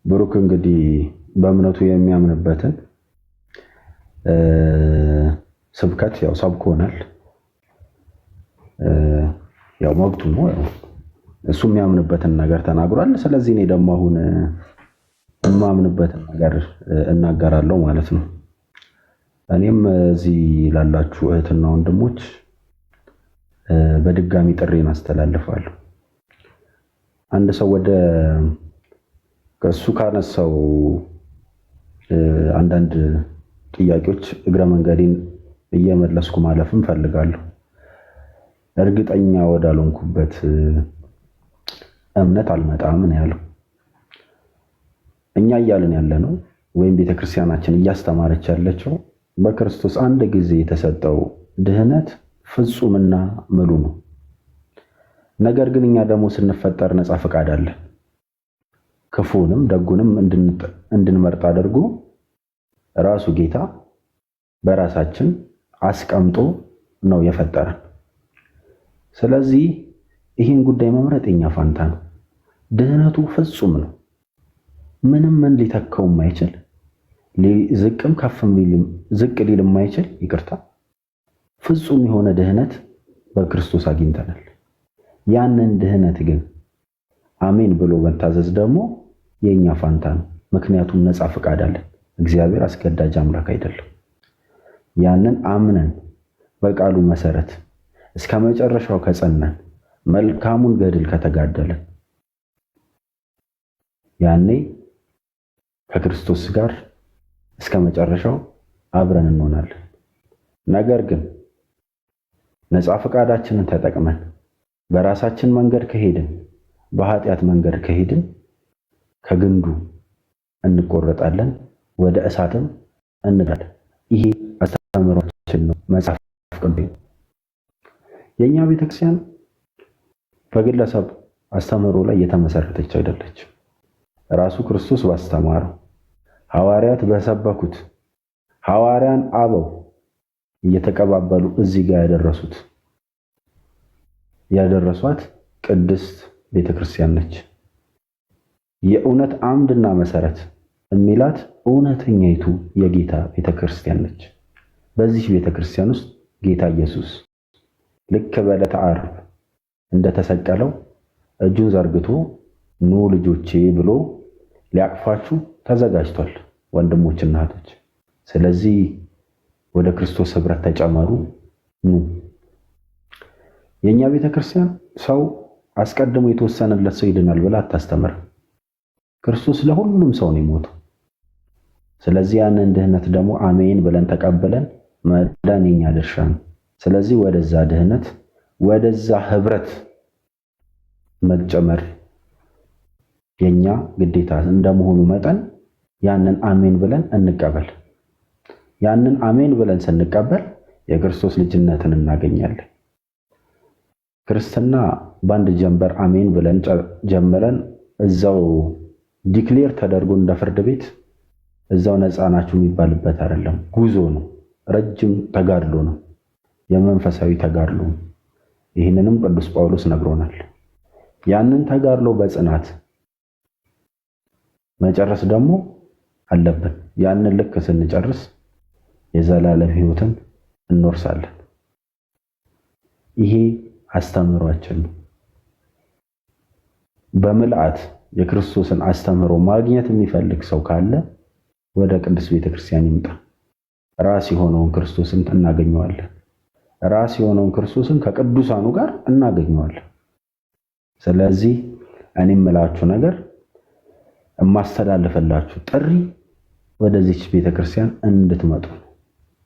ብሩክ እንግዲህ በእምነቱ የሚያምንበትን ስብከት ያው ሰብኮናል። ያው መብቱ ነው። እሱ የሚያምንበትን ነገር ተናግሯል። ስለዚህ እኔ ደግሞ አሁን የማምንበትን ነገር እናገራለሁ ማለት ነው። እኔም እዚህ ላላችሁ እህትና ወንድሞች በድጋሚ ጥሪን አስተላልፋለሁ። አንድ ሰው ወደ ከሱ ካነሳው አንዳንድ ጥያቄዎች እግረ መንገዴን እየመለስኩ ማለፍም ፈልጋለሁ። እርግጠኛ ወዳልሆንኩበት እምነት አልመጣም ነው ያለው። እኛ እያልን ያለነው ወይም ቤተክርስቲያናችን እያስተማረች ያለችው በክርስቶስ አንድ ጊዜ የተሰጠው ድህነት ፍጹምና ሙሉ ነው። ነገር ግን እኛ ደግሞ ስንፈጠር ነፃ ፈቃድ አለ። ክፉንም ደጉንም እንድንመርጥ አድርጎ ራሱ ጌታ በራሳችን አስቀምጦ ነው የፈጠረን። ስለዚህ ይህን ጉዳይ መምረጥ የኛ ፋንታ ነው። ድህነቱ ፍጹም ነው። ምንም ምን ሊተካው የማይችል ዝቅም ከፍም ዝቅ ሊል የማይችል ይቅርታ ፍጹም የሆነ ድህነት በክርስቶስ አግኝተናል። ያንን ድህነት ግን አሜን ብሎ መታዘዝ ደግሞ የኛ ፋንታ ነው። ምክንያቱም ነፃ ፈቃድ አለን። እግዚአብሔር አስገዳጅ አምላክ አይደለም። ያንን አምነን በቃሉ መሰረት እስከ መጨረሻው ከጸናን መልካሙን ገድል ከተጋደለን ያኔ ከክርስቶስ ጋር እስከ መጨረሻው አብረን እንሆናለን። ነገር ግን ነፃ ፈቃዳችንን ተጠቅመን በራሳችን መንገድ ከሄድን በኃጢአት መንገድ ከሄድን ከግንዱ እንቆረጣለን፣ ወደ እሳትም እንገባለን። ይሄ አስተምህሮአችን ነው። መጽሐፍ ቅዱስ የኛ ቤተክርስቲያን በግለሰብ አስተምህሮ ላይ የተመሰረተች አይደለች። ራሱ ክርስቶስ ባስተማረው ሐዋርያት በሰበኩት ሐዋርያን አበው እየተቀባበሉ እዚህ ጋር ያደረሷት ቅድስት ቤተክርስቲያን ነች። የእውነት አምድና መሰረት የሚላት እውነተኛይቱ የጌታ ቤተክርስቲያን ነች። በዚህ ቤተክርስቲያን ውስጥ ጌታ ኢየሱስ ልክ በዕለተ ዓርብ እንደተሰቀለው እጁን ዘርግቶ ኑ ልጆቼ ብሎ ሊያቅፋችሁ ተዘጋጅቷል። ወንድሞችና እህቶች፣ ስለዚህ ወደ ክርስቶስ ህብረት ተጨመሩ ኑ። የኛ ቤተክርስቲያን ሰው አስቀድሞ የተወሰነለት ሰው ይድናል ብላ አታስተምርም። ክርስቶስ ለሁሉም ሰው ነው የሞተው። ስለዚህ ያንን ድህነት ደግሞ አሜን ብለን ተቀበለን መዳን የኛ ድርሻ ነው። ስለዚህ ወደዛ ድህነት ወደዛ ህብረት መጨመር የኛ ግዴታ እንደመሆኑ መጠን ያንን አሜን ብለን እንቀበል። ያንን አሜን ብለን ስንቀበል የክርስቶስ ልጅነትን እናገኛለን። ክርስትና በአንድ ጀንበር አሜን ብለን ጀምረን እዛው ዲክሌር ተደርጎ እንደ ፍርድ ቤት እዛው ነፃ ናችሁ የሚባልበት አይደለም። ጉዞ ነው። ረጅም ተጋድሎ ነው። የመንፈሳዊ ተጋድሎ። ይህንንም ቅዱስ ጳውሎስ ነግሮናል። ያንን ተጋድሎ በጽናት መጨረስ ደግሞ አለብን። ያንን ልክ ስንጨርስ የዘላለም ሕይወትን እንወርሳለን። ይሄ አስተምህሯችን ነው። በምልአት የክርስቶስን አስተምህሮ ማግኘት የሚፈልግ ሰው ካለ ወደ ቅድስት ቤተክርስቲያን ይምጣ። ራስ የሆነውን ክርስቶስን እናገኘዋለን። ራስ የሆነውን ክርስቶስን ከቅዱሳኑ ጋር እናገኘዋለን። ስለዚህ እኔ የምላችሁ ነገር የማስተላልፈላችሁ ጥሪ ወደዚች ቤተክርስቲያን እንድትመጡ ነው።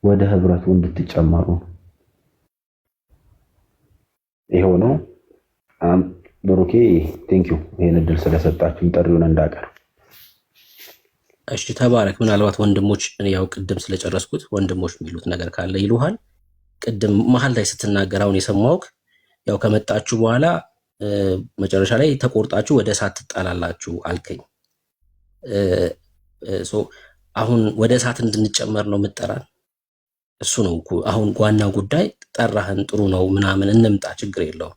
ወደ ህብረቱ እንድትጨመሩ ነው። ይሄው ነው። ብሩኬ ቴንኪው ይሄን እድል ስለሰጣችሁኝ ጥሪውን እንዳቀር። እሺ ተባረክ። ምናልባት ወንድሞች ያው ቅድም ስለጨረስኩት ወንድሞች የሚሉት ነገር ካለ ይሉሃል። ቅድም መሀል ላይ ስትናገር አሁን የሰማሁህ ያው ከመጣችሁ በኋላ መጨረሻ ላይ ተቆርጣችሁ ወደ እሳት ትጣላላችሁ አልከኝ። አሁን ወደ እሳት እንድንጨመር ነው የምጠራን? እሱ ነው አሁን ዋናው ጉዳይ። ጠራህን፣ ጥሩ ነው ምናምን እንምጣ፣ ችግር የለውም።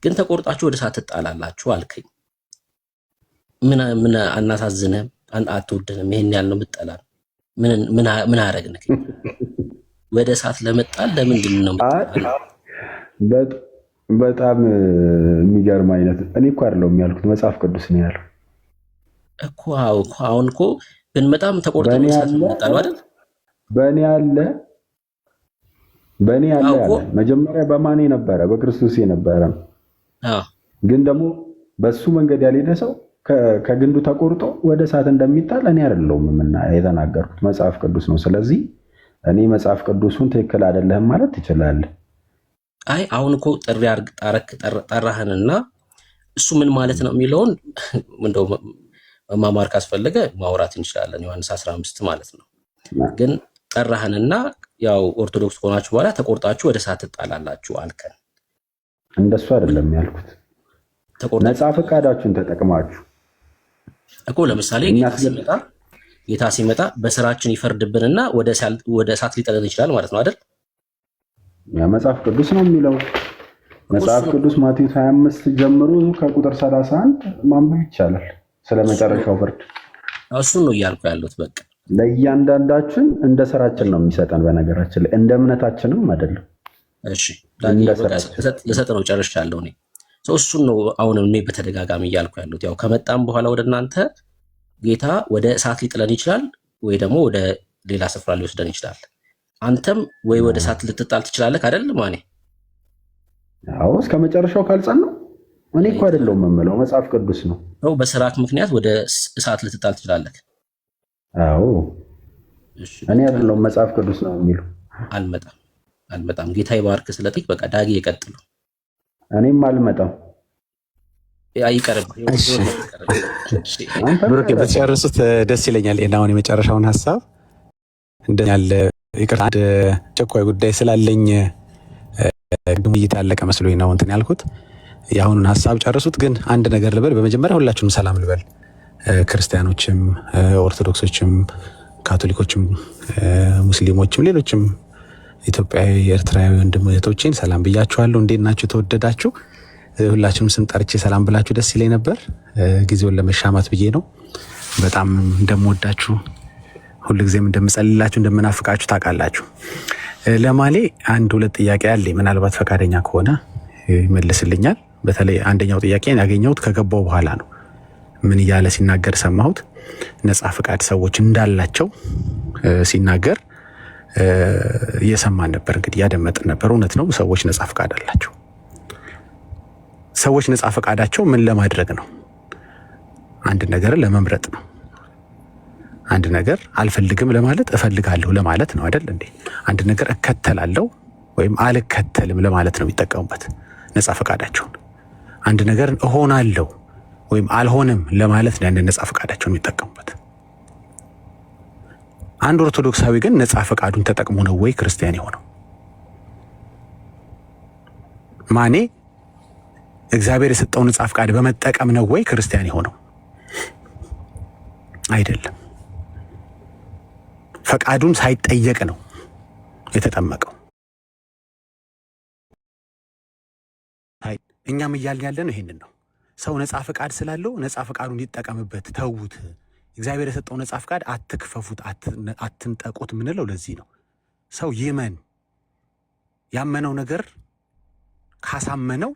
ግን ተቆርጣችሁ ወደ እሳት ትጣላላችሁ አልከኝ። ምን አናሳዝነህ? አትወድንም? ይሄን ያህል ነው የምጠላን? ምን አረግንህ? ወደ እሳት ለመጣል ለምንድን ነው የምትጣላው? በጣም የሚገርም አይነት እኔ እኮ አይደለሁም ያልኩት፣ መጽሐፍ ቅዱስ ነው ያለው እኮ። አሁን እኮ ብንመጣም ተቆርጠን ወደ እሳት እንጣለው አይደል? በእኔ ያለ መጀመሪያ በማን ነበረ? በክርስቶስ የነበረ ነው። ግን ደግሞ በሱ መንገድ ያልሄደ ሰው ከግንዱ ተቆርጦ ወደ እሳት እንደሚጣል እኔ አይደለሁም የተናገርኩት፣ መጽሐፍ ቅዱስ ነው። ስለዚህ እኔ መጽሐፍ ቅዱሱን ትክክል አይደለህም ማለት ትችላለህ። አይ አሁን እኮ ጥሪ ጠራህንና እሱ ምን ማለት ነው የሚለውን እንደው መማማር ካስፈለገ ማውራት እንችላለን። ዮሐንስ 15 ማለት ነው። ግን ጠራህንና ያው ኦርቶዶክስ ከሆናችሁ በኋላ ተቆርጣችሁ ወደ እሳት ትጣላላችሁ አልከን። እንደሱ አይደለም ያልኩት። ነፃ ፈቃዳችሁን ተጠቅማችሁ እኮ ለምሳሌ ጌታ ሲመጣ በስራችን ይፈርድብንና ወደ እሳት ሊጠለን ይችላል ማለት ነው አይደል? ያ መጽሐፍ ቅዱስ ነው የሚለው። መጽሐፍ ቅዱስ ማቴዎስ 25 ጀምሮ ከቁጥር 31 ማንበብ ይቻላል ስለ መጨረሻው ፍርድ። እሱን ነው እያልኩ ያሉት። በቃ ለእያንዳንዳችን እንደ ስራችን ነው የሚሰጠን። በነገራችን ላይ እንደ እምነታችንም አይደለም። እሺ ልሰጥ ነው ጨርሻለሁ እኔ። እሱን ነው አሁን እኔ በተደጋጋሚ እያልኩ ያሉት። ያው ከመጣም በኋላ ወደ እናንተ ጌታ ወደ እሳት ሊጥለን ይችላል፣ ወይ ደግሞ ወደ ሌላ ስፍራ ሊወስደን ይችላል። አንተም ወይ ወደ እሳት ልትጣል ትችላለህ አይደል? ማኔ አዎ፣ እስከ መጨረሻው ካልጸን ነው። እኔ እኮ አይደለሁም የምለው መጽሐፍ ቅዱስ ነው። በስራክ ምክንያት ወደ እሳት ልትጣል ትችላለህ። አዎ፣ እኔ አይደለሁም መጽሐፍ ቅዱስ ነው የሚለው። አልመጣም። ጌታ ይባርክ። ስለጥቅ በቃ ዳጊ ይቀጥሉ። እኔም አልመጣም። አይቀርም። ብሩክ በተጨረሱት ደስ ይለኛል። አሁን የመጨረሻውን ሀሳብ እንደኛል ይቅርታ፣ አንድ ቸኳይ ጉዳይ ስላለኝ ውይይት ያለቀ መስሎኝ ነው እንትን ያልኩት። የአሁኑን ሀሳብ ጨርሱት። ግን አንድ ነገር ልበል። በመጀመሪያ ሁላችሁም ሰላም ልበል። ክርስቲያኖችም፣ ኦርቶዶክሶችም፣ ካቶሊኮችም፣ ሙስሊሞችም፣ ሌሎችም ኢትዮጵያዊ ኤርትራዊ ወንድም እህቶቼን ሰላም ብያችኋለሁ። እንዴት ናችሁ? ተወደዳችሁ? ሁላችሁም ስም ጠርቼ ሰላም ብላችሁ ደስ ይለኝ ነበር። ጊዜውን ለመሻማት ብዬ ነው። በጣም እንደምወዳችሁ ሁልጊዜም እንደምጸልላችሁ እንደምናፍቃችሁ ታውቃላችሁ። ለማሌ አንድ ሁለት ጥያቄ አለኝ። ምናልባት ፈቃደኛ ከሆነ ይመልስልኛል። በተለይ አንደኛው ጥያቄ ያገኘሁት ከገባው በኋላ ነው። ምን እያለ ሲናገር ሰማሁት። ነጻ ፈቃድ ሰዎች እንዳላቸው ሲናገር እየሰማን ነበር። እንግዲህ ያደመጥን ነበር። እውነት ነው፣ ሰዎች ነጻ ፈቃድ አላቸው። ሰዎች ነጻ ፈቃዳቸው ምን ለማድረግ ነው? አንድ ነገር ለመምረጥ ነው። አንድ ነገር አልፈልግም ለማለት እፈልጋለሁ ለማለት ነው አይደል እንዴ? አንድ ነገር እከተላለሁ ወይም አልከተልም ለማለት ነው የሚጠቀሙበት ነጻ ፈቃዳቸውን። አንድ ነገር እሆናለሁ ወይም አልሆንም ለማለት ነው ያን ነጻ ፈቃዳቸውን የሚጠቀሙበት። አንድ ኦርቶዶክሳዊ ግን ነጻ ፈቃዱን ተጠቅሞ ነው ወይ ክርስቲያን የሆነው? ማኔ እግዚአብሔር የሰጠው ነጻ ፈቃድ በመጠቀም ነው ወይ ክርስቲያን የሆነው? አይደለም። ፈቃዱን ሳይጠየቅ ነው የተጠመቀው። እኛም እያልን ያለነው ይሄንን ነው። ሰው ነጻ ፈቃድ ስላለው ነጻ ፈቃዱን ይጠቀምበት፣ ተዉት። እግዚአብሔር የሰጠው ነጻ ፈቃድ አትክፈፉት፣ አትንጠቁት ምንለው ለዚህ ነው። ሰው ይመን፣ ያመነው ነገር ካሳመነው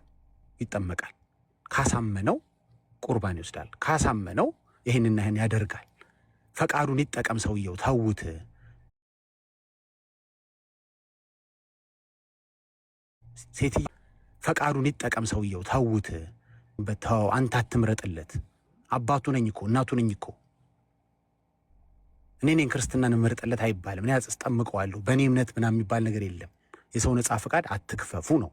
ይጠመቃል፣ ካሳመነው ቁርባን ይወስዳል፣ ካሳመነው ይህንና ይህን ያደርጋል። ፈቃዱን ይጠቀም ሰውየው፣ ተዉት። ሴትዮ ፈቃዱን ይጠቀም ሰውየው፣ ተዉት። በተው አንተ አትምረጥለት። አባቱ ነኝ እኮ እናቱ ነኝ እኮ እኔ ነኝ ክርስትናን ምርጥለት አይባልም። እኔ አስጠምቀዋለሁ በእኔ እምነት ምናምን የሚባል ነገር የለም። የሰው ነጻ ፈቃድ አትክፈፉ ነው።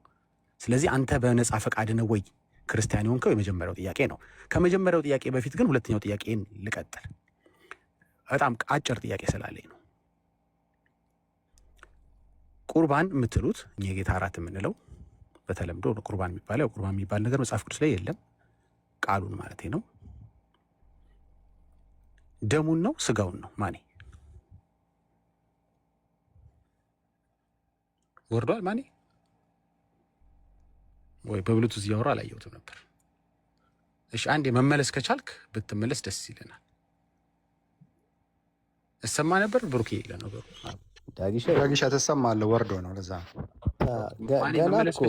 ስለዚህ አንተ በነጻ ፈቃድ ነው ወይ ክርስቲያን የሆንከው? የመጀመሪያው ጥያቄ ነው። ከመጀመሪያው ጥያቄ በፊት ግን ሁለተኛው ጥያቄን ልቀጥል። በጣም አጭር ጥያቄ ስላለኝ ነው። ቁርባን የምትሉት እኛ የጌታ እራት የምንለው በተለምዶ ቁርባን የሚባለው ቁርባን የሚባል ነገር መጽሐፍ ቅዱስ ላይ የለም። ቃሉን ማለት ነው። ደሙን ነው ስጋውን ነው? ማኔ ወርዷል? ማኔ ወይ በብሉቱዝ እያወራ አላየሁትም ነበር። እሺ አንዴ መመለስ ከቻልክ ብትመለስ ደስ ይለናል። እሰማ ነበር ብሩኬ ለነገሩ ዳጊሻ ተሰማለህ? ወርዶ ነው ለዛ ገና እኮ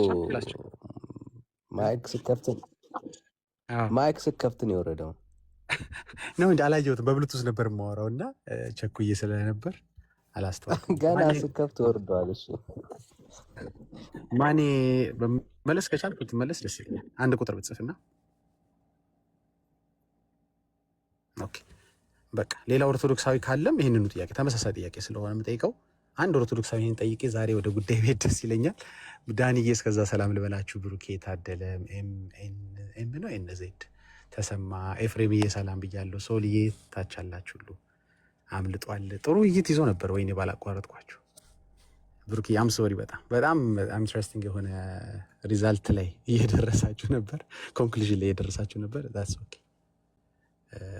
ማይክ ስከፍት ነው የወረደው ነው እንጂ አላየሁትም። በብሉቱዝ ነበር የማወራው እና ቸኩዬ ስለነበር አላስተዋልኩም። ገና ስከፍት ወርዷል እሱ። ማኔ መመለስ ከቻልክ ብትመለስ ደስ ይለኛል። አንድ ቁጥር ብትጽፍና ኦኬ በቃ ሌላ ኦርቶዶክሳዊ ካለም ይህንኑ ጥያቄ ተመሳሳይ ጥያቄ ስለሆነ የምጠይቀው አንድ ኦርቶዶክሳዊ ይህን ጠይቄ ዛሬ ወደ ጉዳይ ቤት ደስ ይለኛል። ዳንዬ እስከዛ ሰላም ልበላችሁ። ብሩኬ ታደለ ኤም ነው ኤንዜድ ተሰማ ኤፍሬምዬ ሰላም ብያለሁ። ሶልዬ ታች አላችሁ ሁሉ አምልጧል። ጥሩ ውይይት ይዞ ነበር። ወይኔ ባላቋረጥኳችሁ። ብሩኬ አም ሶሪ በጣም ኢንትረስቲንግ የሆነ ሪዛልት ላይ እየደረሳችሁ ነበር፣ ኮንክሉዥን ላይ እየደረሳችሁ ነበር። ዳትስ ኦኬ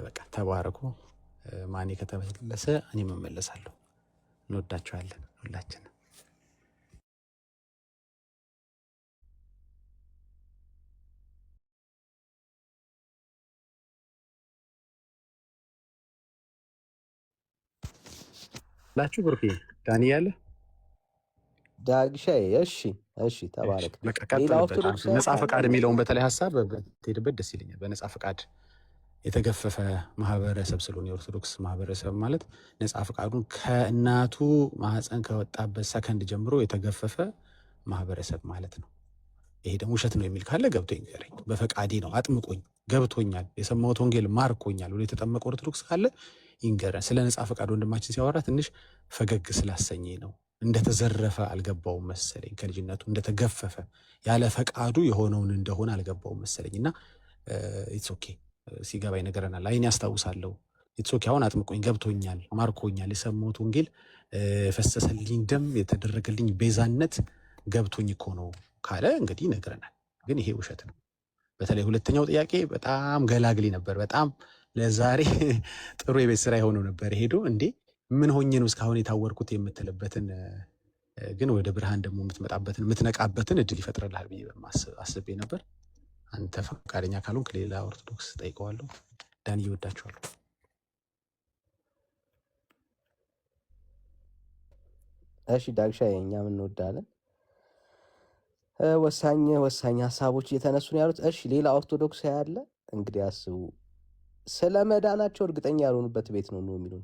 በቃ ተባረኩ። ማኔ ከተመለሰ እኔ መመለሳለሁ። እንወዳችኋለን ሁላችን። ላችሁ ብሩኬ ዳኒ ያለ ዳግሻዬ እሺ ተባረክ። በቃ ሌላ ቀጥልበት። ኦርቶዶክስ ነፃ ፈቃድ የሚለውን በተለይ ሀሳብ ትሄድበት ደስ ይለኛል። በነፃ ፈቃድ የተገፈፈ ማህበረሰብ ስለሆነ የኦርቶዶክስ ማህበረሰብ ማለት ነፃ ፈቃዱን ከእናቱ ማህፀን ከወጣበት ሰከንድ ጀምሮ የተገፈፈ ማህበረሰብ ማለት ነው። ይሄ ደግሞ ውሸት ነው የሚል ካለ ገብቶ ይንገረኝ። በፈቃዴ ነው አጥምቆኝ ገብቶኛል የሰማሁት ወንጌል ማርኮኛል ብሎ የተጠመቀ ኦርቶዶክስ ካለ ይንገረን። ስለ ነፃ ፈቃድ ወንድማችን ሲያወራ ትንሽ ፈገግ ስላሰኘኝ ነው። እንደተዘረፈ አልገባውም መሰለኝ። ከልጅነቱ እንደተገፈፈ ያለ ፈቃዱ የሆነውን እንደሆነ አልገባውም መሰለኝ። እና ኢትስ ኦኬ ሲገባ ይነገረናል። አይን ያስታውሳለሁ። ኢትስ ኦኬ አሁን አጥምቆኝ ገብቶኛል ማርኮኛል የሰማሁት ወንጌል ፈሰሰልኝ ደም የተደረገልኝ ቤዛነት ገብቶኝ እኮ ነው ካለ እንግዲህ ይነግረናል። ግን ይሄ ውሸት ነው። በተለይ ሁለተኛው ጥያቄ በጣም ገላግሊ ነበር። በጣም ለዛሬ ጥሩ የቤት ስራ የሆነው ነበር። ሄዶ እንዴ ምን ሆኜ ነው እስካሁን የታወርኩት የምትልበትን ግን ወደ ብርሃን ደግሞ የምትመጣበትን የምትነቃበትን እድል ይፈጥርልሃል ብዬ አስቤ ነበር። አንተ ፈቃደኛ ካልሆንክ ሌላ ኦርቶዶክስ ጠይቀዋለሁ። ዳን እየወዳችኋለሁ። እሺ ዳግሻ እኛም እንወዳለን። ወሳኝ ሀሳቦች እየተነሱ ነው ያሉት። እሺ ሌላ ኦርቶዶክስ ያለ እንግዲህ አስቡ። ስለ መዳናቸው እርግጠኛ ያልሆኑበት ቤት ነው የሚሉን።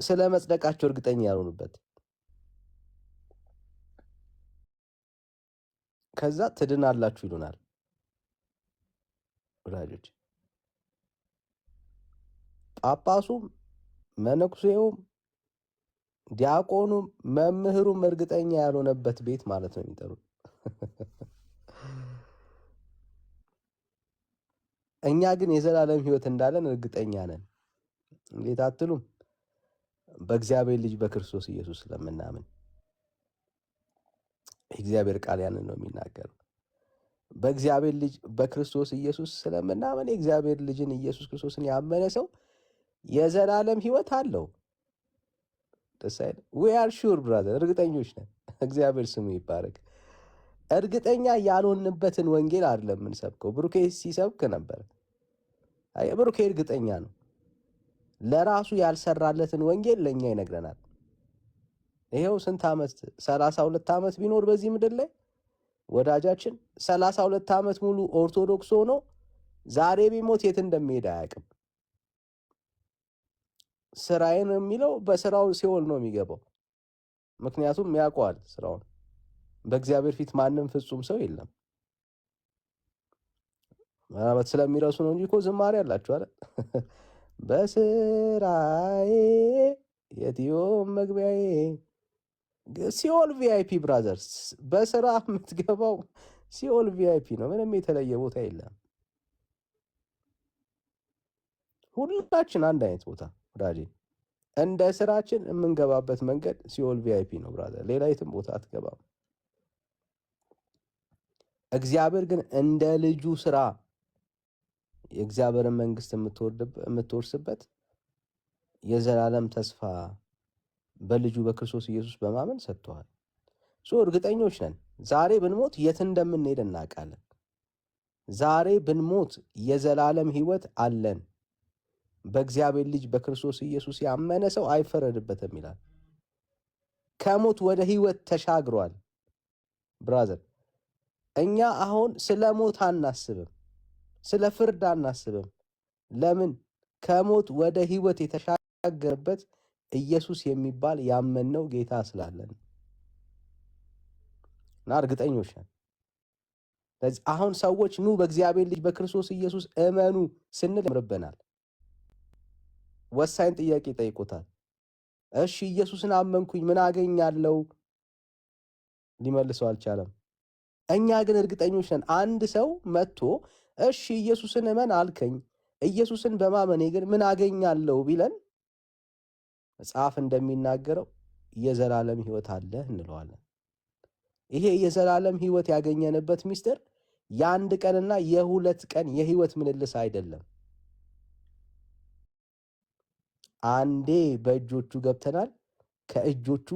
ስለ መጽደቃቸው እርግጠኛ ያልሆኑበት፣ ከዛ ትድናላችሁ ይሉናል። ወዳጆች ጳጳሱም መነኩሴውም ዲያቆኑም መምህሩም እርግጠኛ ያልሆነበት ቤት ማለት ነው የሚጠሩት። እኛ ግን የዘላለም ሕይወት እንዳለን እርግጠኛ ነን። እንዴት አትሉም? በእግዚአብሔር ልጅ በክርስቶስ ኢየሱስ ስለምናምን። የእግዚአብሔር ቃል ያንን ነው የሚናገረው። በእግዚአብሔር ልጅ በክርስቶስ ኢየሱስ ስለምናምን የእግዚአብሔር ልጅን ኢየሱስ ክርስቶስን ያመነ ሰው የዘላለም ሕይወት አለው። we are sure brother፣ እርግጠኞች ነን። እግዚአብሔር ስሙ ይባረክ። እርግጠኛ ያልሆንበትን ወንጌል አይደለም የምንሰብከው። ብሩኬ ሲሰብክ ነበር። አይ ብሩኬ እርግጠኛ ነው። ለራሱ ያልሰራለትን ወንጌል ለኛ ይነግረናል። ይሄው ስንት ዓመት 32 ዓመት ቢኖር በዚህ ምድር ላይ ወዳጃችን 32 ዓመት ሙሉ ኦርቶዶክስ ሆኖ ዛሬ ቢሞት የት እንደሚሄድ አያውቅም። ስራዬን የሚለው በስራው ሲኦል ነው የሚገባው። ምክንያቱም ያውቀዋል ስራውን። በእግዚአብሔር ፊት ማንም ፍጹም ሰው የለም። ማለት ስለሚረሱ ነው እንጂ እኮ ዝማሬ አላችሁ አይደል? በስራዬ የትዮም መግቢያዬ ሲኦል ቪአይፒ ብራዘርስ። በስራ የምትገባው ሲኦል ቪአይፒ ነው። ምንም የተለየ ቦታ የለም። ሁላችን አንድ አይነት ቦታ ወዳጄ። እንደ ስራችን የምንገባበት መንገድ ሲኦል ቪአይፒ ነው ብራዘር። ሌላ የትም ቦታ አትገባም። እግዚአብሔር ግን እንደ ልጁ ስራ የእግዚአብሔርን መንግስት የምትወርስበት የዘላለም ተስፋ በልጁ በክርስቶስ ኢየሱስ በማመን ሰጥቷል። እርግጠኞች ነን። ዛሬ ብንሞት የት እንደምንሄድ እናውቃለን። ዛሬ ብንሞት የዘላለም ህይወት አለን። በእግዚአብሔር ልጅ በክርስቶስ ኢየሱስ ያመነ ሰው አይፈረድበትም ይላል። ከሞት ወደ ህይወት ተሻግሯል ብራዘር። እኛ አሁን ስለ ሞት አናስብም፣ ስለ ፍርድ አናስብም። ለምን? ከሞት ወደ ህይወት የተሻገረበት ኢየሱስ የሚባል ያመነው ጌታ ስላለን እና እርግጠኞች ነን። ስለዚህ አሁን ሰዎች ኑ በእግዚአብሔር ልጅ በክርስቶስ ኢየሱስ እመኑ ስንል ያምርብናል። ወሳኝ ጥያቄ ጠይቆታል። እሺ ኢየሱስን አመንኩኝ ምን አገኛለሁ? ሊመልሰው አልቻለም። እኛ ግን እርግጠኞች ነን። አንድ ሰው መጥቶ እሺ ኢየሱስን እመን አልከኝ፣ ኢየሱስን በማመኔ ግን ምን አገኛለሁ ቢለን መጽሐፍ እንደሚናገረው የዘላለም ህይወት አለ እንለዋለን። ይሄ የዘላለም ህይወት ያገኘንበት ሚስጥር የአንድ ቀንና የሁለት ቀን የህይወት ምልልስ አይደለም። አንዴ በእጆቹ ገብተናል፣ ከእጆቹ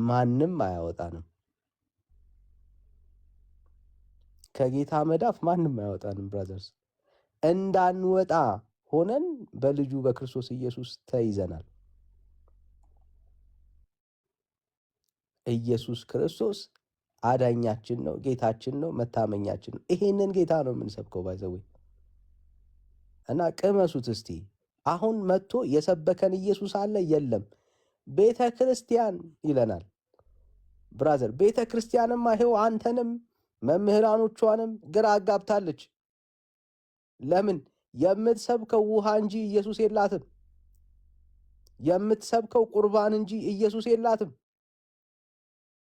ማንም አያወጣንም። ከጌታ መዳፍ ማንም አያወጣንም ብራዘርስ። እንዳንወጣ ሆነን በልጁ በክርስቶስ ኢየሱስ ተይዘናል። ኢየሱስ ክርስቶስ አዳኛችን ነው፣ ጌታችን ነው፣ መታመኛችን ነው። ይሄንን ጌታ ነው የምንሰብከው ባይዘዌ እና ቅመሱት እስቲ። አሁን መጥቶ የሰበከን ኢየሱስ አለ የለም? ቤተ ክርስቲያን ይለናል። ብራዘር ቤተ ክርስቲያንማ ይሄው አንተንም መምህራኖቿንም ግራ አጋብታለች። ለምን? የምትሰብከው ውሃ እንጂ ኢየሱስ የላትም። የምትሰብከው ቁርባን እንጂ ኢየሱስ የላትም።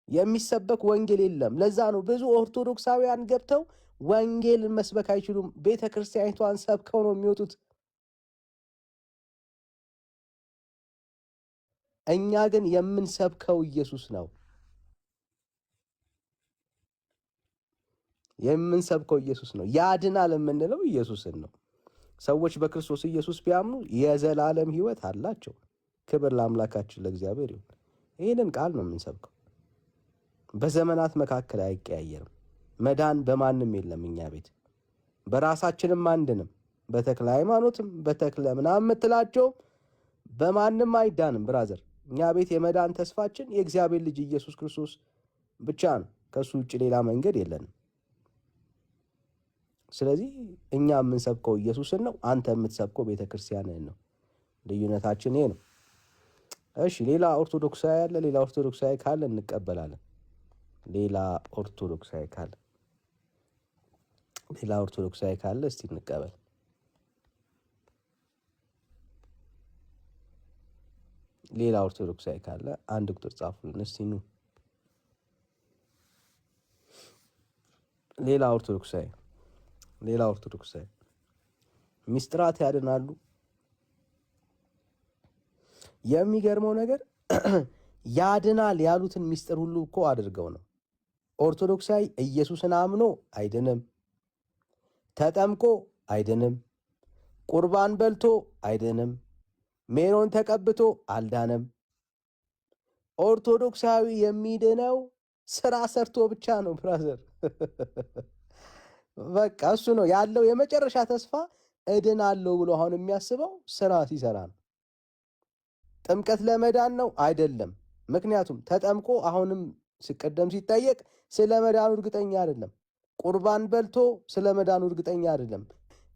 የሚሰበክ ወንጌል የለም። ለዛ ነው ብዙ ኦርቶዶክሳውያን ገብተው ወንጌል መስበክ አይችሉም። ቤተ ክርስቲያኒቷን ሰብከው ነው የሚወጡት። እኛ ግን የምንሰብከው ኢየሱስ ነው። የምንሰብከው ኢየሱስ ነው። ያድናል የምንለው ኢየሱስን ነው። ሰዎች በክርስቶስ ኢየሱስ ቢያምኑ የዘላለም ሕይወት አላቸው። ክብር ለአምላካችን ለእግዚአብሔር ይሁን። ይህንን ቃል ነው የምንሰብከው። በዘመናት መካከል አይቀያየርም። መዳን በማንም የለም። እኛ ቤት በራሳችንም አንድንም፣ በተክለ ሃይማኖትም በተክለ ምናምን የምትላቸው በማንም አይዳንም። ብራዘር እኛ ቤት የመዳን ተስፋችን የእግዚአብሔር ልጅ ኢየሱስ ክርስቶስ ብቻ ነው። ከሱ ውጭ ሌላ መንገድ የለንም። ስለዚህ እኛ የምንሰብከው ኢየሱስን ነው። አንተ የምትሰብከው ቤተክርስቲያንን ነው። ልዩነታችን ይሄ ነው። እሺ ሌላ ኦርቶዶክሳዊ ያለ? ሌላ ኦርቶዶክሳዊ ካለ እንቀበላለን። ሌላ ኦርቶዶክሳዊ ካለ እስቲ እንቀበል። ሌላ ኦርቶዶክሳዊ ካለ አንድ ቁጥር ጻፉልን እስቲ ኑ። ሌላ ኦርቶዶክሳዊ ሚስጥራት ያድናሉ። የሚገርመው ነገር ያድናል ያሉትን ሚስጥር ሁሉ እኮ አድርገው ነው። ኦርቶዶክሳዊ ኢየሱስን አምኖ አይድንም፣ ተጠምቆ አይድንም፣ ቁርባን በልቶ አይድንም፣ ሜሮን ተቀብቶ አልዳንም። ኦርቶዶክሳዊ የሚድነው ስራ ሰርቶ ብቻ ነው ብራዘር። በቃ እሱ ነው ያለው የመጨረሻ ተስፋ። እድናለሁ ብሎ አሁን የሚያስበው ስራ ሲሰራ ነው። ጥምቀት ለመዳን ነው አይደለም። ምክንያቱም ተጠምቆ አሁንም ሲቀደም ሲጠየቅ ስለ መዳኑ እርግጠኛ አይደለም። ቁርባን በልቶ ስለ መዳኑ እርግጠኛ አይደለም።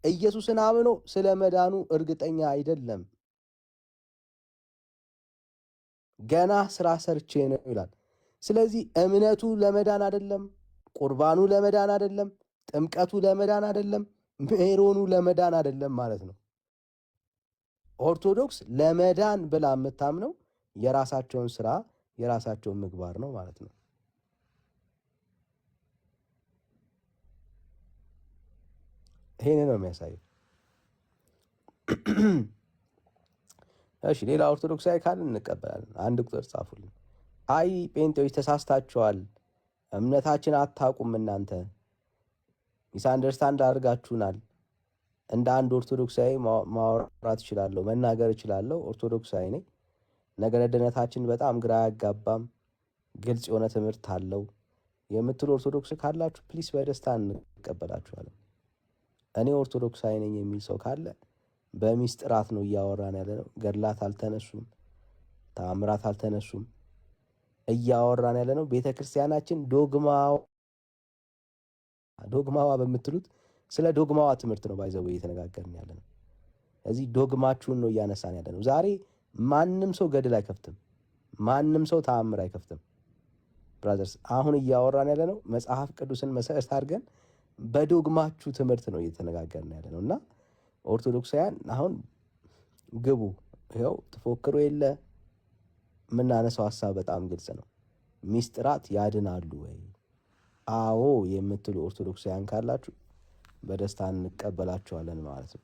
ኢየሱስን አምኖ ስለ መዳኑ እርግጠኛ አይደለም። ገና ስራ ሰርቼ ነው ይላል። ስለዚህ እምነቱ ለመዳን አይደለም፣ ቁርባኑ ለመዳን አይደለም፣ ጥምቀቱ ለመዳን አይደለም፣ ሜሮኑ ለመዳን አይደለም ማለት ነው። ኦርቶዶክስ ለመዳን ብላ የምታምነው የራሳቸውን ስራ የራሳቸውን ምግባር ነው ማለት ነው። ይሄን ነው የሚያሳየው። እሺ ሌላ ኦርቶዶክሳዊ ካለ እንቀበላለን። አንድ ቁጥር ጻፉልን። አይ ጴንጤዎች ተሳስታችኋል፣ እምነታችን አታውቁም፣ እናንተ ሚስ አንደርስታንድ አድርጋችሁናል። እንደ አንድ ኦርቶዶክሳዊ ማውራት እችላለሁ፣ መናገር እችላለሁ። ኦርቶዶክሳዊ ነኝ። ነገረ ድነታችን በጣም ግራ ያጋባም ግልጽ የሆነ ትምህርት አለው የምትሉ ኦርቶዶክስ ካላችሁ ፕሊስ በደስታ እንቀበላችኋለን። እኔ ኦርቶዶክሳዊ ነኝ የሚል ሰው ካለ በሚስጥራት ነው እያወራን ያለ ነው። ገድላት አልተነሱም፣ ተአምራት አልተነሱም። እያወራን ያለ ነው ቤተክርስቲያናችን ዶግማዋ በምትሉት ስለ ዶግማዋ ትምህርት ነው ባይዘው እየተነጋገርን ያለ ነው። እዚህ ዶግማችሁን ነው እያነሳን ያለ ነው። ዛሬ ማንም ሰው ገድል አይከፍትም፣ ማንም ሰው ተአምር አይከፍትም። ብራዘርስ አሁን እያወራን ያለ ነው መጽሐፍ ቅዱስን መሰረት አድርገን በዶግማችሁ ትምህርት ነው እየተነጋገርን ያለ ነው። እና ኦርቶዶክሳውያን አሁን ግቡ፣ ይኸው ትፎክሩ የለ የምናነሳው ሀሳብ በጣም ግልጽ ነው። ሚስጥራት ያድናሉ ወይ? አዎ የምትሉ ኦርቶዶክሳውያን ካላችሁ በደስታ እንቀበላችኋለን ማለት ነው።